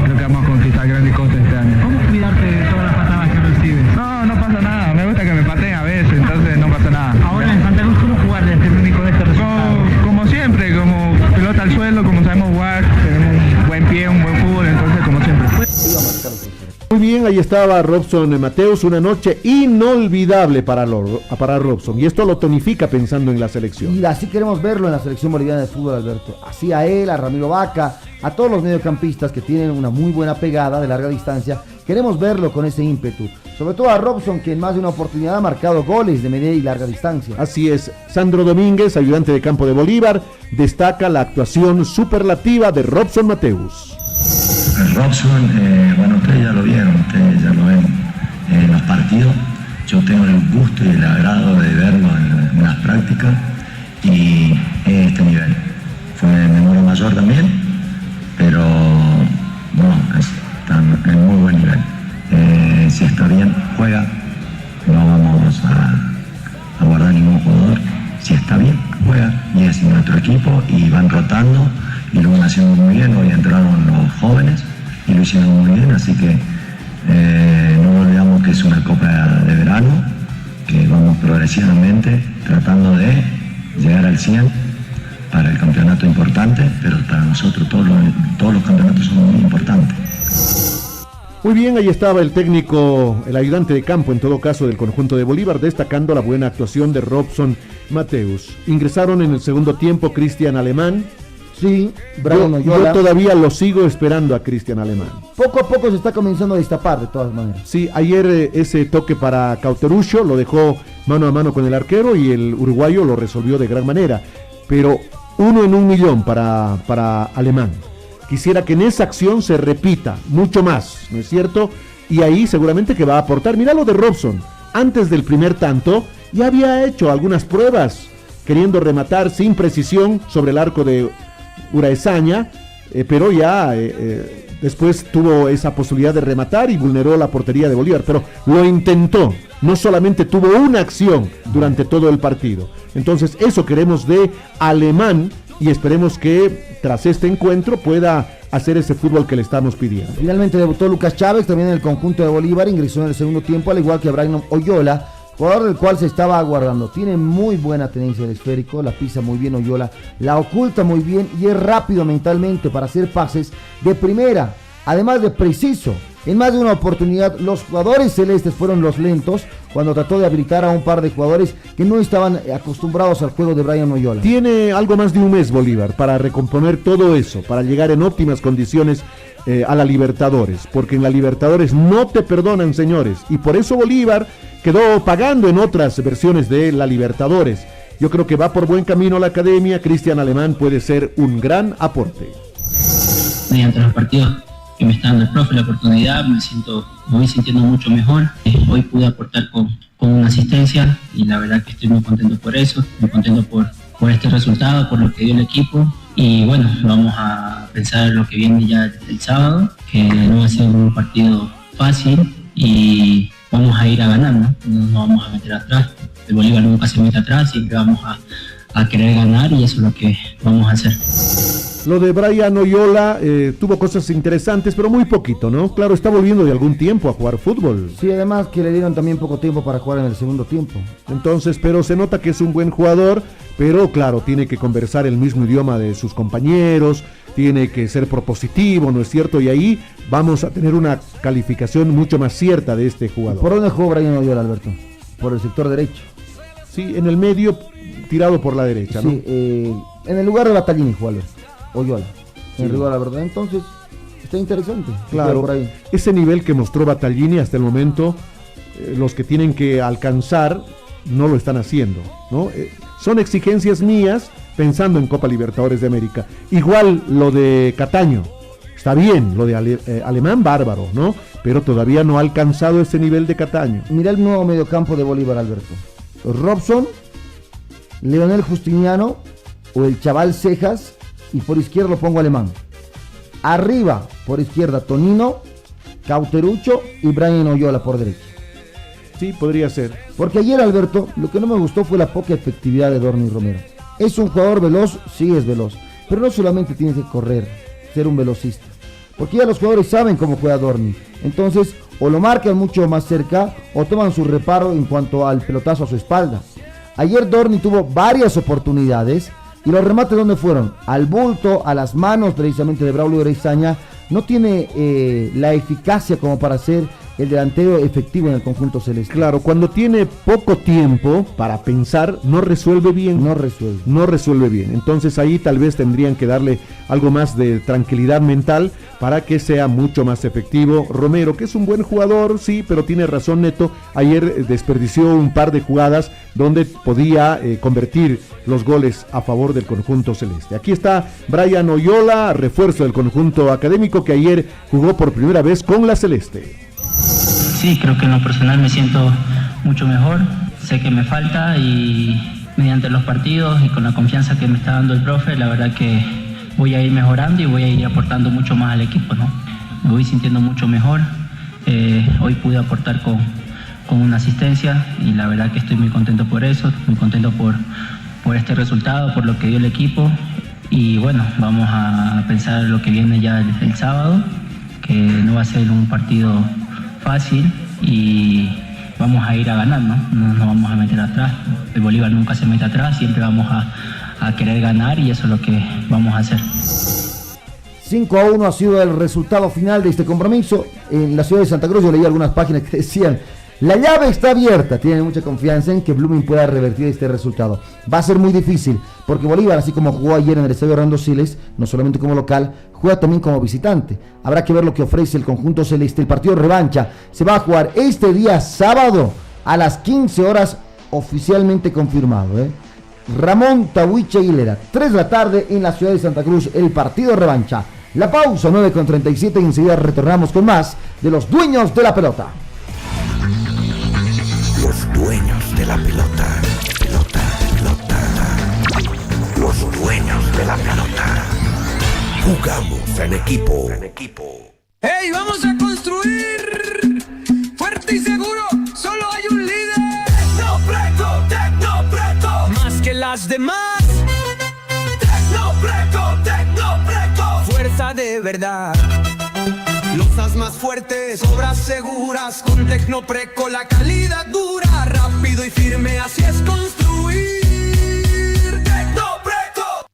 creo que vamos a conquistar grandes cosas este año. ¿Cómo cuidarte de todas las patadas que recibes? No pasa nada, me gusta que me pateen a veces, entonces no pasa nada. Ahora en Santa Cruz, ¿cómo jugar de este único de este resultado? Como siempre, como pelota al suelo, como sabemos jugar, tenemos un buen pie, un buen fútbol, entonces como siempre. Muy bien, ahí estaba Robson Mateus, una noche inolvidable para Robson, y esto lo tonifica pensando en la selección. Y así queremos verlo en la selección boliviana de fútbol, Alberto. Así a él, a Ramiro Vaca, a todos los mediocampistas que tienen una muy buena pegada de larga distancia, queremos verlo con ese ímpetu. Sobre todo a Robson, que en más de una oportunidad ha marcado goles de media y larga distancia. Así es. Sandro Domínguez, ayudante de campo de Bolívar, destaca la actuación superlativa de Robson Mateus. Robson, bueno, ustedes ya lo vieron, ustedes ya lo ven en los partidos. Yo tengo el gusto y el agrado de verlo en las prácticas y este nivel. Fue menor mayor también, pero no, está en muy buen nivel. Si está bien, juega, no vamos a guardar ningún jugador. Si está bien, juega y es nuestro equipo y van rotando y lo van haciendo muy bien. Hoy entraron los jóvenes y lo hicieron muy bien, así que no olvidamos que es una copa de verano, que vamos progresivamente tratando de llegar al 100 para el campeonato importante, pero para nosotros todos los campeonatos son muy importantes. Muy bien, ahí estaba el técnico, el ayudante de campo en todo caso del conjunto de Bolívar, destacando la buena actuación de Robson Mateus. Ingresaron en el segundo tiempo Cristian Alemán, Sí, Brian Oyola. Yo todavía lo sigo esperando a Cristian Alemán. Poco a poco se está comenzando a destapar, de todas maneras. Sí, ayer ese toque para Cauterucho lo dejó mano a mano con el arquero y el uruguayo lo resolvió de gran manera. Pero 1 en 1.000.000 para Alemán. Quisiera que en esa acción se repita mucho más, ¿no es cierto? Y ahí seguramente que va a aportar. Mirá lo de Robson. Antes del primer tanto ya había hecho algunas pruebas queriendo rematar sin precisión sobre el arco de Uraesaña, pero ya después tuvo esa posibilidad de rematar y vulneró la portería de Bolívar, pero lo intentó, no solamente tuvo una acción durante todo el partido. Entonces eso queremos de Alemán y esperemos que tras este encuentro pueda hacer ese fútbol que le estamos pidiendo. Finalmente debutó Lucas Chávez también en el conjunto de Bolívar, ingresó en el segundo tiempo, al igual que Brian Oyola, jugador del cual se estaba aguardando. Tiene muy buena tenencia del esférico, la pisa muy bien Oyola, la oculta muy bien y es rápido mentalmente para hacer pases de primera, además de preciso. En más de una oportunidad, los jugadores celestes fueron los lentos cuando trató de habilitar a un par de jugadores que no estaban acostumbrados al juego de Brian Oyola. Tiene algo más de un mes Bolívar para recomponer todo eso, para llegar en óptimas condiciones a la Libertadores, porque en la Libertadores no te perdonan, señores, y por eso Bolívar quedó pagando en otras versiones de la Libertadores. Yo creo que va por buen camino la academia. Cristian Alemán puede ser un gran aporte. Mediante los partidos que me está dando el profe, la oportunidad, me voy sintiendo mucho mejor. Hoy pude aportar con una asistencia y la verdad que estoy muy contento por eso, muy contento por este resultado, por lo que dio el equipo. Y bueno, vamos a pensar lo que viene ya el sábado, que no va a ser un partido fácil y vamos a ir a ganar, ¿no? No nos vamos a meter atrás. El Bolívar nunca se mete atrás, siempre vamos a querer ganar y eso es lo que vamos a hacer. Lo de Brian Oyola tuvo cosas interesantes, pero muy poquito, ¿no? Claro, está volviendo de algún tiempo a jugar fútbol. Sí, además que le dieron también poco tiempo para jugar en el segundo tiempo. Entonces, pero se nota que es un buen jugador, pero claro, tiene que conversar el mismo idioma de sus compañeros, tiene que ser propositivo, ¿no es cierto? Y ahí vamos a tener una calificación mucho más cierta de este jugador. ¿Por dónde jugó Brian Oyola, Alberto? Por el sector derecho. Sí, en el medio, tirado por la derecha, ¿no? Sí, en el lugar de Battaglini jugó Alberto Oyola. En el lugar, la verdad, entonces está interesante. Claro, por ahí. Ese nivel que mostró Battaglini hasta el momento, los que tienen que alcanzar no lo están haciendo, ¿no? Son exigencias mías pensando en Copa Libertadores de América. Igual lo de Cataño, está bien, lo de Alemán bárbaro, ¿no? Pero todavía no ha alcanzado ese nivel de Cataño. Mira el nuevo mediocampo de Bolívar, Alberto. Robson, Leonel Justiniano o el chaval Cejas, y por izquierda lo pongo Alemán. Arriba, por izquierda, Tonino, Cauterucho y Brian Oyola por derecha. Sí, podría ser. Porque ayer, Alberto, lo que no me gustó fue la poca efectividad de Dorni Romero. Es un jugador veloz, sí es veloz, pero no solamente tiene que correr, ser un velocista. Porque ya los jugadores saben cómo juega Dorni. Entonces, o lo marcan mucho más cerca, o toman su reparo en cuanto al pelotazo a su espalda. Ayer Dorni tuvo varias oportunidades, y los remates, ¿dónde fueron? Al bulto, a las manos precisamente de Braulio Uraesaña. No tiene la eficacia como para ser el delantero efectivo en el conjunto celeste. Claro, cuando tiene poco tiempo para pensar, no resuelve bien. No resuelve bien. Entonces ahí tal vez tendrían que darle algo más de tranquilidad mental para que sea mucho más efectivo. Romero, que es un buen jugador, sí, pero tiene razón Neto. Ayer desperdició un par de jugadas donde podía convertir los goles a favor del conjunto celeste. Aquí está Brian Oyola, refuerzo del conjunto académico que ayer jugó por primera vez con la celeste. Sí, creo que en lo personal me siento mucho mejor, sé que me falta y mediante los partidos y con la confianza que me está dando el profe, la verdad que voy a ir mejorando y voy a ir aportando mucho más al equipo, ¿no? Me voy sintiendo mucho mejor, hoy pude aportar con una asistencia y la verdad que estoy muy contento por eso, muy contento por este resultado, por lo que dio el equipo y bueno, vamos a pensar lo que viene ya el sábado, que no va a ser un partido fácil y vamos a ir a ganar, ¿no? No nos vamos a meter atrás. El Bolívar nunca se mete atrás, siempre vamos a querer ganar y eso es lo que vamos a hacer. 5-1 ha sido el resultado final de este compromiso. En la ciudad de Santa Cruz yo leí algunas páginas que decían La llave está abierta, tienen mucha confianza en que Blooming pueda revertir este resultado. Va a ser muy difícil, porque Bolívar, así como jugó ayer en el estadio Orlando Siles, no solamente como local, juega también como visitante. Habrá que ver lo que ofrece el conjunto celeste. El partido revancha se va a jugar este día sábado a las 15 horas, oficialmente confirmado. Ramón Tahuiche Aguilera, 3 de la tarde en la ciudad de Santa Cruz, el partido revancha. La pausa, 9:37, y enseguida retornamos con más de los dueños de la pelota. Los dueños de la pelota. Los dueños de la pelota. Jugamos en equipo. ¡Hey, vamos a construir! Fuerte y seguro, solo hay un líder. Tecnopreco. Más que las demás. Tecnopreco. Fuerza de verdad. Losas más fuertes, obras seguras. Con Tecnopreco la calidad dura. Rápido y firme, así es construir. Tecnopreco.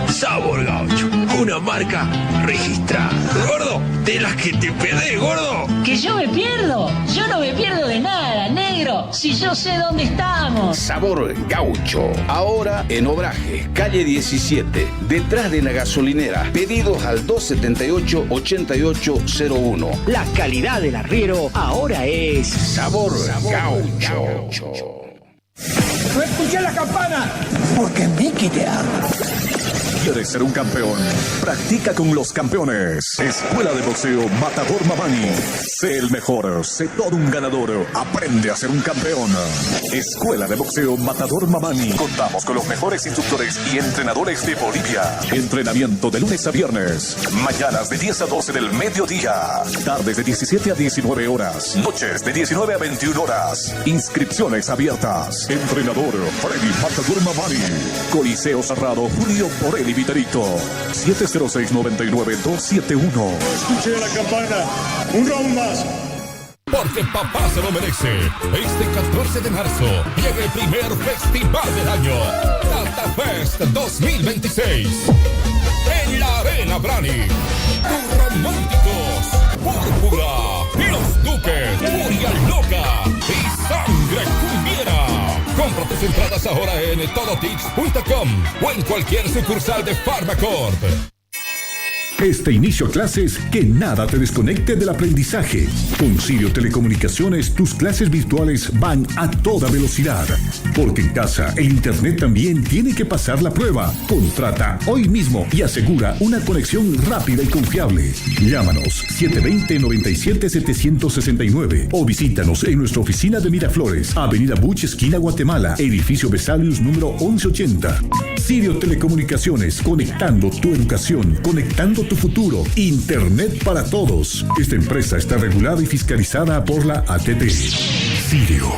Sabor Gaucho, una marca registrada. Gordo, de las que te pedé, gordo. ¿Que yo me pierdo? Yo no me pierdo de nada, negro, si yo sé dónde estamos. Sabor Gaucho, ahora en Obraje, calle 17, detrás de la gasolinera. Pedidos al 278-8801. La calidad del arriero ahora es Sabor Gaucho. No escuché la campana, porque Mickey te ama. ¿Quieres ser un campeón? Practica con los campeones. Escuela de Boxeo Matador Mamani. Sé el mejor, sé todo un ganador. Aprende a ser un campeón. Escuela de Boxeo Matador Mamani. Contamos con los mejores instructores y entrenadores de Bolivia. Entrenamiento de lunes a viernes. Mañanas de 10 a 12 del mediodía. Tardes de 17 a 19 horas. Noches de 19 a 21 horas. Inscripciones abiertas. Entrenador Freddy Matador Mamani. Coliseo Cerrado Julio Porelli Viterito. 706-99-271. Escuche la campana. Un round más. Porque papá se lo merece. Este 14 de marzo llega el primer festival del año. Tata Fest 2026. En la Arena Brani. Tus románticos. Púrpura. Los Duques. Furia Loca. Y Sangre Cumbiera. Compra tus entradas ahora en todotix.com o en cualquier sucursal de Pharmacorp. Este inicio a clases, que nada te desconecte del aprendizaje. Con Sirio Telecomunicaciones, tus clases virtuales van a toda velocidad. Porque en casa, el internet también tiene que pasar la prueba. Contrata hoy mismo y asegura una conexión rápida y confiable. Llámanos 720-97-769 o visítanos en nuestra oficina de Miraflores, Avenida Buch, esquina Guatemala, edificio Vesalius número 1180. Sirio Telecomunicaciones, conectando tu educación, conectando tu futuro. Internet para todos. Esta empresa está regulada y fiscalizada por la ATT. Sirio.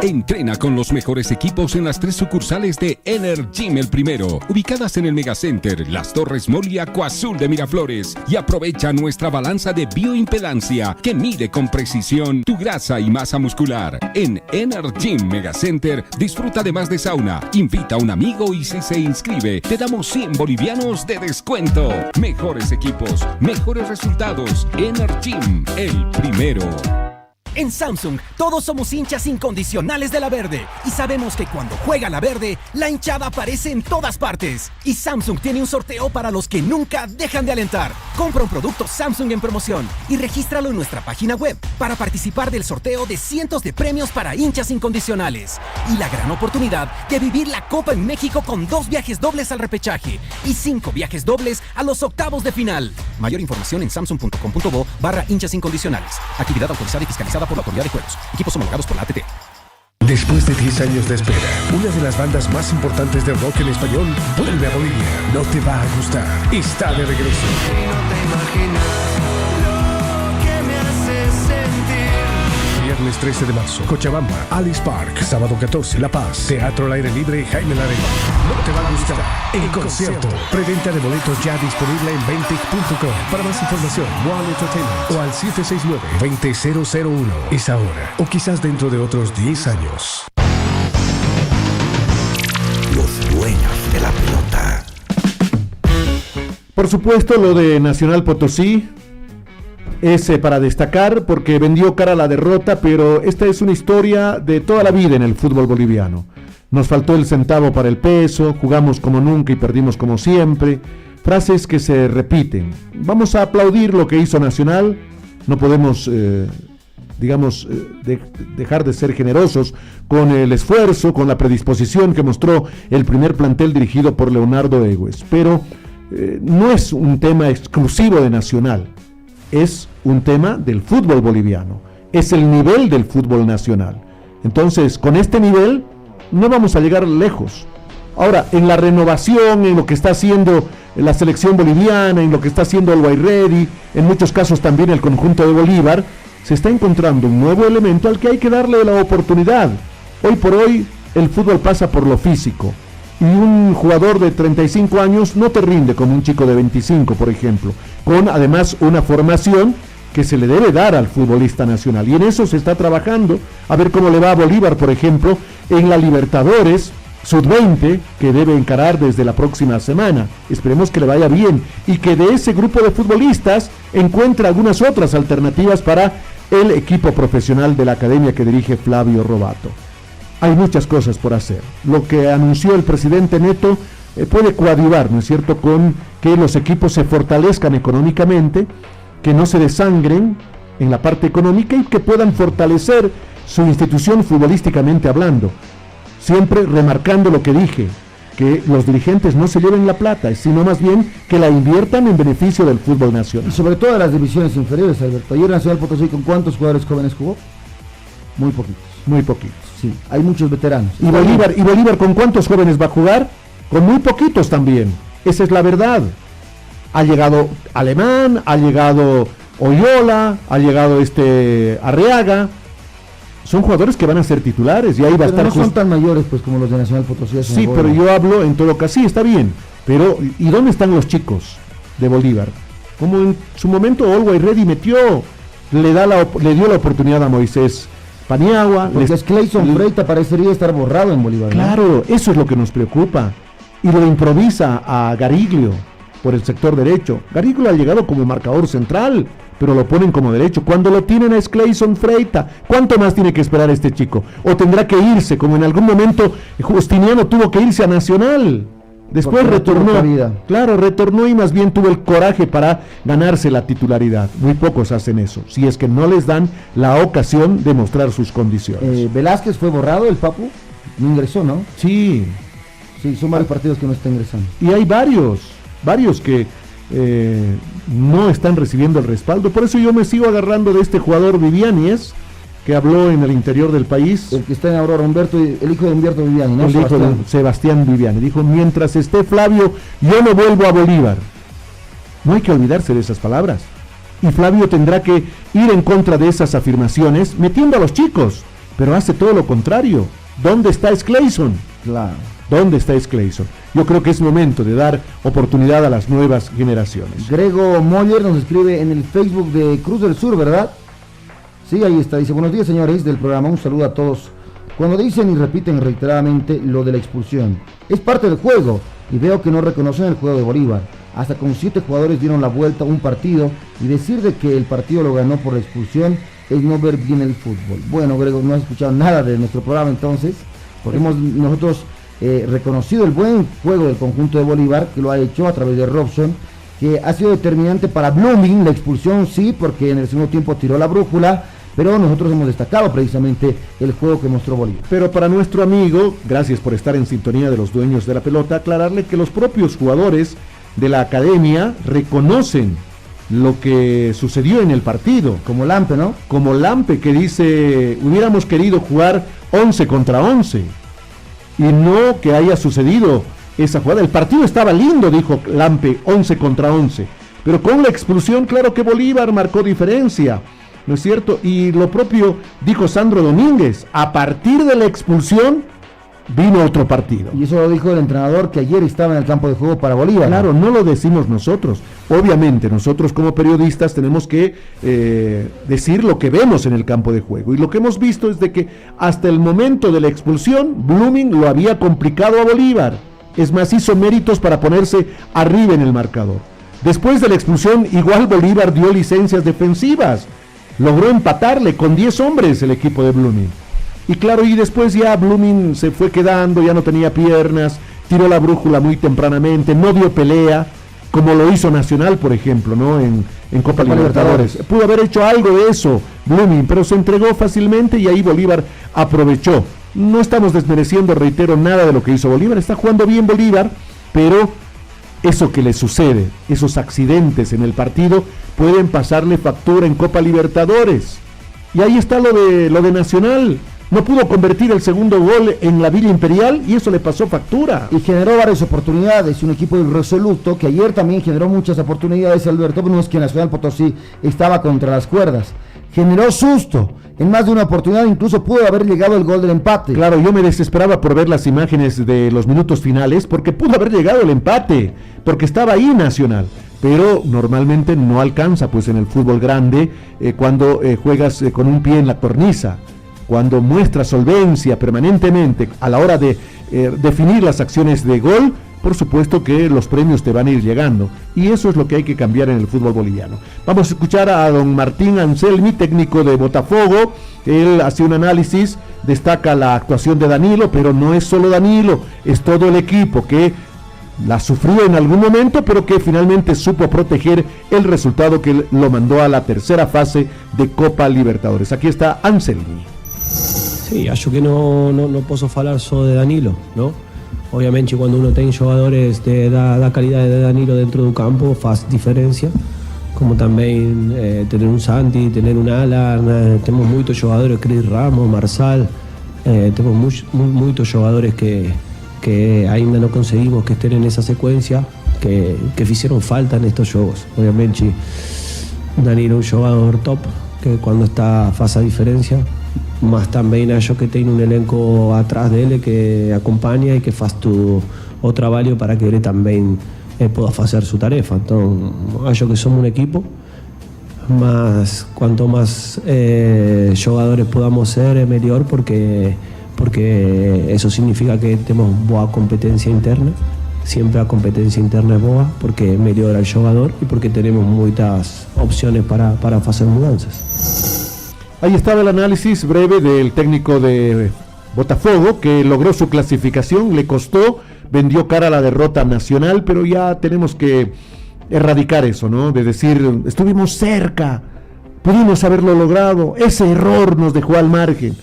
Entrena con los mejores equipos en las 3 sucursales de Energym el primero, ubicadas en el Megacenter, Las Torres Mall y Acuazul de Miraflores, y aprovecha nuestra balanza de bioimpedancia que mide con precisión tu grasa y masa muscular. En Energym Megacenter disfruta de más de sauna, invita a un amigo y si se inscribe te damos 100 bolivianos de descuento. Mejores equipos, mejores resultados. Energym el primero. En Samsung, todos somos hinchas incondicionales de la Verde y sabemos que cuando juega la Verde, la hinchada aparece en todas partes. Y Samsung tiene un sorteo para los que nunca dejan de alentar. Compra un producto Samsung en promoción y regístralo en nuestra página web para participar del sorteo de cientos de premios para hinchas incondicionales. Y la gran oportunidad de vivir la Copa en México con 2 viajes dobles al repechaje y 5 viajes dobles a los octavos de final. Mayor información en samsung.com.bo/hinchas incondicionales. Actividad autorizada y fiscalizada por la Autoridad de Juegos. Equipos homologados por la ATT. Después de 10 años de espera, una de las bandas más importantes de rock en español vuelve a Bolivia. No te va a gustar. Está de regreso. No te imaginas lo que me hace sentir. Viernes 13 de marzo, Cochabamba, Alice Park. Sábado 14, La Paz, Teatro al Aire Libre, Jaime Larena. No te va a gustar. El concierto. Preventa de boletos ya disponible en ventic.com. Para más información, One Entertainment o al 769-20001. Es ahora o quizás dentro de otros 10 años. Los dueños de la pelota. Por supuesto, lo de Nacional Potosí. es para destacar porque vendió cara a la derrota, pero esta es una historia de toda la vida en el fútbol boliviano. Nos faltó el centavo para el peso, jugamos como nunca y perdimos como siempre. Frases que se repiten. Vamos a aplaudir lo que hizo Nacional, no podemos, dejar de ser generosos con el esfuerzo, con la predisposición que mostró el primer plantel dirigido por Leonardo Egues, pero no es un tema exclusivo de Nacional, es un tema del fútbol boliviano, es el nivel del fútbol nacional. Entonces, con este nivel no vamos a llegar lejos. Ahora, en la renovación, en lo que está haciendo la selección boliviana, en lo que está haciendo el Always Ready, en muchos casos también el conjunto de Bolívar, se está encontrando un nuevo elemento al que hay que darle la oportunidad. Hoy por hoy, el fútbol pasa por lo físico. Y un jugador de 35 años no te rinde como un chico de 25, por ejemplo, con además una formación que se le debe dar al futbolista nacional. Y en eso se está trabajando, a ver cómo le va a Bolívar, por ejemplo, en la Libertadores Sub-20, que debe encarar desde la próxima semana. Esperemos que le vaya bien y que de ese grupo de futbolistas encuentre algunas otras alternativas para el equipo profesional de la academia que dirige Flavio Robato. Hay muchas cosas por hacer. Lo que anunció el presidente Neto puede coadyuvar, ¿no es cierto?, con que los equipos se fortalezcan económicamente, que no se desangren en la parte económica y que puedan fortalecer su institución futbolísticamente hablando. Siempre remarcando lo que dije, que los dirigentes no se lleven la plata, sino más bien que la inviertan en beneficio del fútbol nacional. Y sobre todo de las divisiones inferiores, Alberto. Ayer Nacional Potosí, ¿con cuántos jugadores jóvenes jugó? Muy poquitos. Muy poquitos. Sí, hay muchos veteranos. ¿Y Bolívar con cuántos jóvenes va a jugar? Con muy poquitos también. Esa es la verdad. Ha llegado Alemán, ha llegado Oyola, ha llegado Arriaga. Son jugadores que van a ser titulares y ahí va a estar. No son tan mayores pues como los de Nacional Potosí. Sí, pero yo hablo en todo caso, sí, está bien. Pero ¿y dónde están los chicos de Bolívar? Como en su momento Always Ready le dio la oportunidad a Moisés Paniagua. Porque Clayson Freita parecería estar borrado en Bolívar. Claro, ¿no? Eso es lo que nos preocupa. Y lo improvisa a Gariglio por el sector derecho. Gariglio ha llegado como marcador central, pero lo ponen como derecho. Cuando lo tienen es Clayson Freita. ¿Cuánto más tiene que esperar este chico? O tendrá que irse, como en algún momento Justiniano tuvo que irse a Nacional. Después retornó. Claro, retornó y más bien tuvo el coraje para ganarse la titularidad. Muy pocos hacen eso, si es que no les dan la ocasión de mostrar sus condiciones. Velázquez fue borrado, el Papu. No ingresó, ¿no? Sí. Sí, son varios partidos que no está ingresando. Y hay varios que no están recibiendo el respaldo. Por eso yo me sigo agarrando de este jugador Vivianes, que habló en el interior del país. El que está en Aurora, el hijo de Humberto Viviani, ¿no? El hijo de Sebastián Viviani. Dijo, mientras esté Flavio, yo no vuelvo a Bolívar. No hay que olvidarse de esas palabras. Y Flavio tendrá que ir en contra de esas afirmaciones, metiendo a los chicos. Pero hace todo lo contrario. ¿Dónde está Clayson? Claro. ¿Dónde está Clayson? Yo creo que es momento de dar oportunidad a las nuevas generaciones. Grego Moller nos escribe en el Facebook de Cruz del Sur, ¿verdad? Sí, ahí está. Dice, buenos días señores del programa, un saludo a todos. Cuando dicen y repiten reiteradamente lo de la expulsión, es parte del juego y veo que no reconocen el juego de Bolívar. Hasta con 7 jugadores dieron la vuelta a un partido y decir de que el partido lo ganó por la expulsión es no ver bien el fútbol. Bueno, Grego, no has escuchado nada de nuestro programa entonces, porque hemos nosotros reconocido el buen juego del conjunto de Bolívar, que lo ha hecho a través de Robson, que ha sido determinante para Blooming. La expulsión sí, porque en el segundo tiempo tiró la brújula, pero nosotros hemos destacado precisamente el juego que mostró Bolívar. Pero para nuestro amigo, gracias por estar en sintonía de los dueños de la pelota, aclararle que los propios jugadores de la academia reconocen lo que sucedió en el partido. Como Lampe, ¿no? Como Lampe, que dice, hubiéramos querido jugar 11 contra 11 y no que haya sucedido esa jugada. El partido estaba lindo, dijo Lampe, 11 contra 11, pero con la expulsión, claro que Bolívar marcó diferencia, ¿no es cierto? Y lo propio dijo Sandro Domínguez, a partir de la expulsión vino otro partido. Y eso lo dijo el entrenador que ayer estaba en el campo de juego para Bolívar. Claro, no lo decimos nosotros. Obviamente nosotros como periodistas tenemos que decir lo que vemos en el campo de juego. Y lo que hemos visto es de que hasta el momento de la expulsión, Blooming lo había complicado a Bolívar. Es más, hizo méritos para ponerse arriba en el marcador. Después de la expulsión, igual Bolívar dio licencias defensivas. Logró empatarle con 10 hombres el equipo de Blooming. Y claro, y después ya Blooming se fue quedando, ya no tenía piernas, tiró la brújula muy tempranamente, no dio pelea, como lo hizo Nacional, por ejemplo, ¿no? En Copa Libertadores. Pudo haber hecho algo de eso Blooming, pero se entregó fácilmente y ahí Bolívar aprovechó. No estamos desmereciendo, reitero, nada de lo que hizo Bolívar, está jugando bien Bolívar, pero eso que le sucede, esos accidentes en el partido, pueden pasarle factura en Copa Libertadores. Y ahí está lo de Nacional. No pudo convertir el segundo gol en la Villa Imperial y eso le pasó factura. Y generó varias oportunidades, un equipo irresoluto que ayer también generó muchas oportunidades, Alberto, no es que Nacional Potosí estaba contra las cuerdas. Generó susto, en más de una oportunidad incluso pudo haber llegado el gol del empate. Claro, yo me desesperaba por ver las imágenes de los minutos finales porque pudo haber llegado el empate, porque estaba ahí Nacional. Pero normalmente no alcanza pues en el fútbol grande cuando juegas con un pie en la cornisa. Cuando muestra solvencia permanentemente a la hora de definir las acciones de gol, por supuesto que los premios te van a ir llegando. Y eso es lo que hay que cambiar en el fútbol boliviano. Vamos a escuchar a don Martín Anselmi, técnico de Botafogo. Él hace un análisis, destaca la actuación de Danilo, pero no es solo Danilo, es todo el equipo que la sufrió en algún momento, pero que finalmente supo proteger el resultado que lo mandó a la tercera fase de Copa Libertadores. Aquí está Anselmi. Sì, acho che non posso falar solo de Danilo, no? Ovviamente quando uno tem jogadores da qualidade de Danilo dentro do campo faz diferença, como também ter um Santi, ter um Alan, temos muitos jogadores, Cris Ramos, Marsal, temos muitos jogadores que ainda não conseguimos que estén nessa sequência, que fizeram falta nestes jogos. Obviamente Danilo é um jogador top, que quando está faz a diferença, mas também acho que tem um elenco atrás dele que acompanha e que faz todo o trabalho para que ele também possa fazer sua tarefa. Então, acho que somos um equipo, mas quanto mais jogadores podamos ser, é melhor, porque isso significa que temos boa competência interna. Siempre la competencia interna es boa porque mejora el jugador y porque tenemos muchas opciones para hacer mudanzas. Ahí estaba el análisis breve del técnico de Botafogo, que logró su clasificación, le costó, vendió cara a la derrota nacional, pero ya tenemos que erradicar eso, ¿no? De decir, estuvimos cerca, pudimos haberlo logrado, ese error nos dejó al margen.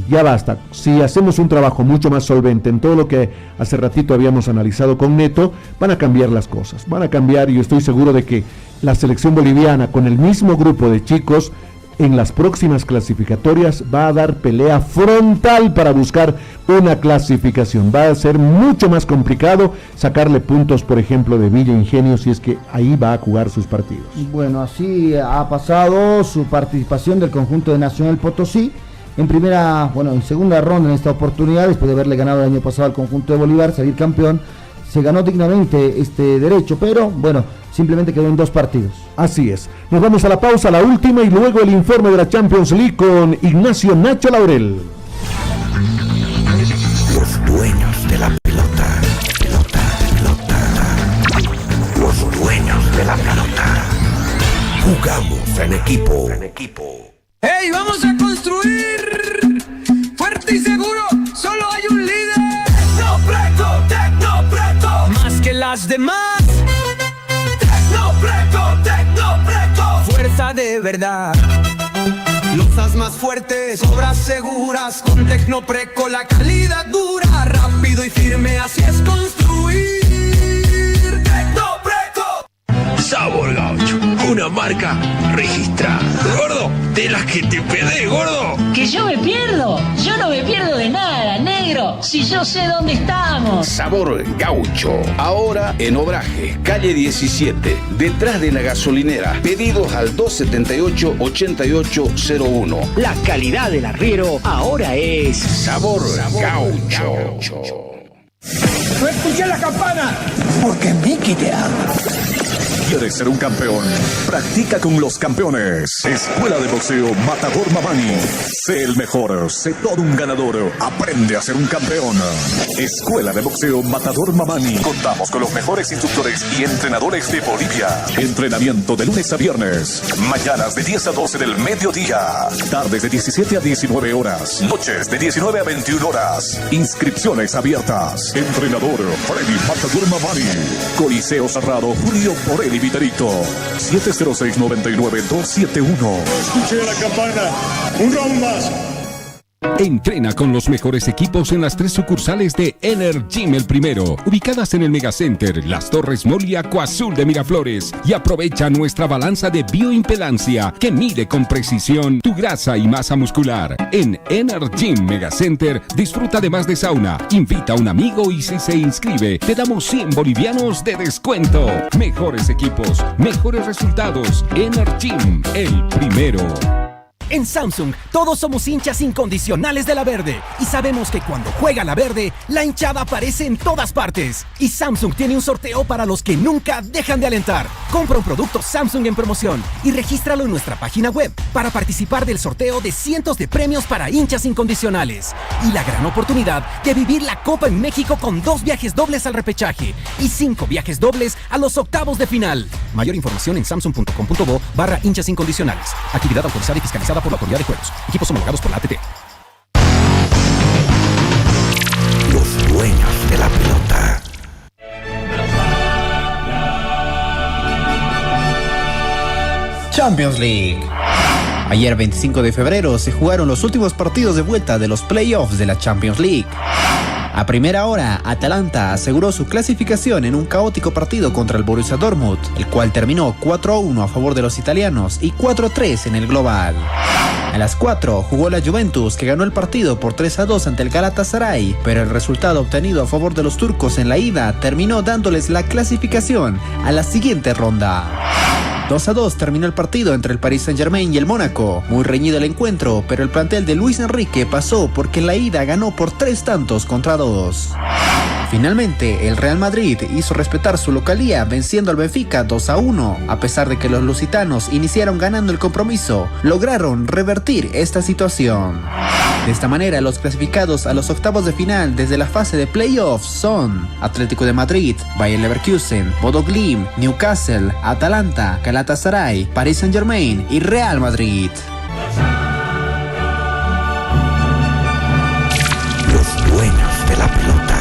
Ya basta. Si hacemos un trabajo mucho más solvente en todo lo que hace ratito habíamos analizado con Neto, van a cambiar las cosas, van a cambiar, y yo estoy seguro de que la selección boliviana, con el mismo grupo de chicos, en las próximas clasificatorias va a dar pelea frontal para buscar una clasificación. Va a ser mucho más complicado sacarle puntos, por ejemplo, de Villa Ingenio, si es que ahí va a jugar sus partidos. Bueno, así ha pasado su participación del conjunto de Nacional Potosí en segunda ronda en esta oportunidad, después de haberle ganado el año pasado al conjunto de Bolívar, salir campeón. Se ganó dignamente este derecho, pero bueno, simplemente quedó en 2 partidos. Así es. Nos vamos a la pausa, la última, y luego el informe de la Champions League con Ignacio Nacho Laurel. Los dueños de la pelota. Los dueños de la pelota. Jugamos en equipo. ¡Hey, vamos a construir! ¡Fuerte y seguro! ¡Solo hay un líder! Tecnopreco, más que las demás. Tecnopreco, fuerza de verdad. Losas más fuertes, obras seguras. Con Tecnopreco la calidad dura. Rápido y firme, así es construir. Tecnopreco. Sabor Gaucho, una marca registrada. Gordo, de las que te pedé, gordo. ¿Que yo me pierdo? Yo no me pierdo de nada, negro, si yo sé dónde estamos. Sabor Gaucho, ahora en Obraje, calle 17, detrás de la gasolinera. Pedidos al 278-8801. La calidad del arriero ahora es Sabor Gaucho. No escuché la campana, porque Mickey te ama. ¿Quieres ser un campeón? Practica con los campeones. Escuela de Boxeo Matador Mamani. Sé el mejor, sé todo un ganador. Aprende a ser un campeón. Escuela de Boxeo Matador Mamani. Contamos con los mejores instructores y entrenadores de Bolivia. Entrenamiento de lunes a viernes. Mañanas de 10 a 12 del mediodía. Tardes de 17 a 19 horas. Noches de 19 a 21 horas. Inscripciones abiertas. Entrenador Freddy Matador Mamani. Coliseo Cerrado Julio Porel y Viterito. 706-99-271. Escuche la campana. Un round más. Entrena con los mejores equipos en las 3 sucursales de Energym El Primero, ubicadas en el Megacenter, Las Torres Mall y Acuazul de Miraflores, y aprovecha nuestra balanza de bioimpedancia que mide con precisión tu grasa y masa muscular. En Energym Megacenter disfruta de más de sauna, invita a un amigo y si se inscribe te damos 100 bolivianos de descuento. Mejores equipos, mejores resultados. Energym El Primero. En Samsung, todos somos hinchas incondicionales de la Verde y sabemos que cuando juega la Verde, la hinchada aparece en todas partes. Y Samsung tiene un sorteo para los que nunca dejan de alentar. Compra un producto Samsung en promoción y regístralo en nuestra página web para participar del sorteo de cientos de premios para hinchas incondicionales. Y la gran oportunidad de vivir la Copa en México con 2 viajes dobles al repechaje y 5 viajes dobles a los octavos de final. Mayor información en samsung.com.bo/hinchas incondicionales. Actividad autorizada y fiscalizada por la Autoridad de Juegos. Equipos homologados por la ATT. Los dueños de la pelota. Champions League. Ayer 25 de febrero se jugaron los últimos partidos de vuelta de los playoffs de la Champions League. A primera hora, Atalanta aseguró su clasificación en un caótico partido contra el Borussia Dortmund, el cual terminó 4-1 a favor de los italianos y 4-3 en el global. A las 4 jugó la Juventus, que ganó el partido por 3-2 ante el Galatasaray, pero el resultado obtenido a favor de los turcos en la ida terminó dándoles la clasificación a la siguiente ronda. 2-2 terminó el partido entre el Paris Saint-Germain y el Mónaco. Muy reñido el encuentro, pero el plantel de Luis Enrique pasó porque en la ida ganó por 3-2. Finalmente, el Real Madrid hizo respetar su localía venciendo al Benfica 2-1. A pesar de que los lusitanos iniciaron ganando el compromiso, lograron revertir esta situación. De esta manera, los clasificados a los octavos de final desde la fase de playoffs son Atlético de Madrid, Bayer Leverkusen, Bodo Glimt, Newcastle, Atalanta, Galatasaray, Paris Saint-Germain y Real Madrid. Los dueños de la pelota.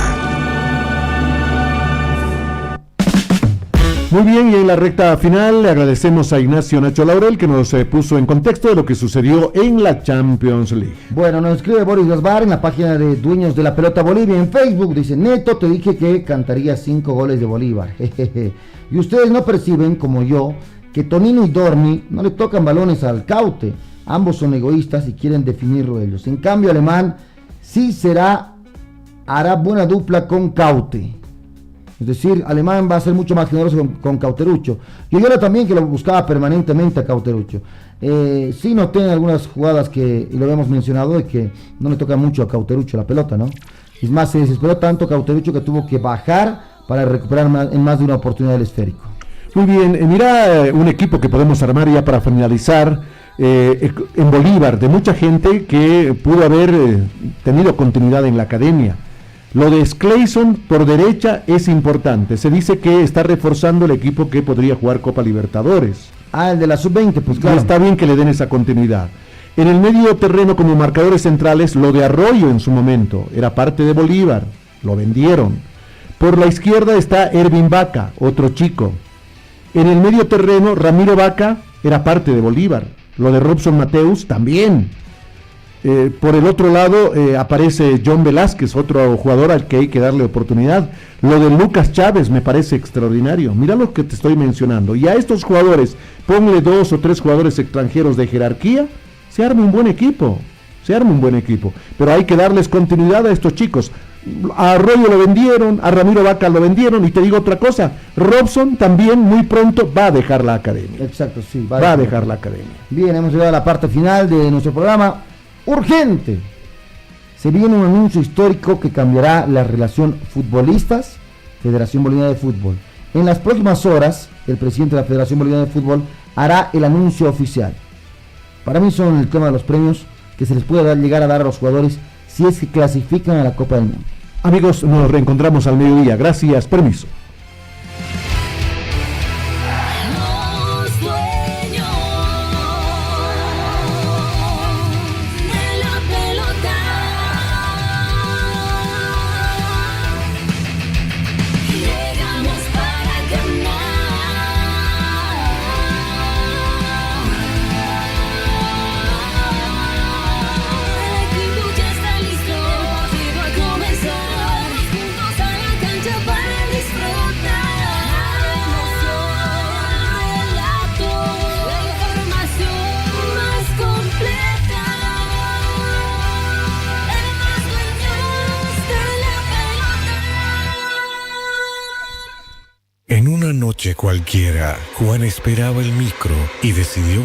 Muy bien, y en la recta final le agradecemos a Ignacio Nacho Laurel que nos puso en contexto de lo que sucedió en la Champions League. Bueno, nos escribe Boris Gasbar en la página de Dueños de la Pelota Bolivia en Facebook. Dice: Neto, te dije que cantaría 5 goles de Bolívar. Y ustedes no perciben, como yo, que Tonino y Dormi no le tocan balones al Caute. Ambos son egoístas y quieren definirlo ellos. En cambio, Alemán sí hará buena dupla con Caute. Es decir, Alemán va a ser mucho más generoso con Cauterucho. Yo era también que lo buscaba permanentemente a Cauterucho. Sí noté algunas jugadas que, y lo habíamos mencionado, de que no le toca mucho a Cauterucho la pelota, ¿no? Es más, se desesperó tanto Cauterucho que tuvo que bajar para recuperar en más de una oportunidad el esférico. Muy bien, mira un equipo que podemos armar ya para finalizar en Bolívar, de mucha gente que pudo haber tenido continuidad en la academia. Lo de Skleison por derecha es importante. Se dice que está reforzando el equipo que podría jugar Copa Libertadores. Ah, el de la sub-20, pues claro. Y está bien que le den esa continuidad. En el medio terreno como marcadores centrales, lo de Arroyo en su momento, era parte de Bolívar, lo vendieron. Por la izquierda está Ervin Vaca, otro chico. En el medio terreno, Ramiro Vaca era parte de Bolívar. Lo de Robson Mateus también. Por el otro lado aparece John Velázquez, otro jugador al que hay que darle oportunidad. Lo de Lucas Chávez me parece extraordinario. Mira lo que te estoy mencionando. Y a estos jugadores, ponle 2 o 3 jugadores extranjeros de jerarquía, se arma un buen equipo. Pero hay que darles continuidad a estos chicos. A Arroyo lo vendieron, a Ramiro Vaca lo vendieron, y te digo otra cosa, Robson también muy pronto va a dejar la academia. Exacto, sí. Va a dejar la academia. Bien, hemos llegado a la parte final de nuestro programa. Urgente. Se viene un anuncio histórico que cambiará la relación futbolistas, Federación Boliviana de Fútbol. En las próximas horas, el presidente de la Federación Boliviana de Fútbol hará el anuncio oficial. Para mí son el tema de los premios que se les puede llegar a dar a los jugadores si es que clasifican a la Copa del Mundo. Amigos, nos reencontramos al mediodía. Gracias, permiso. En una noche cualquiera, Juan esperaba el micro y decidió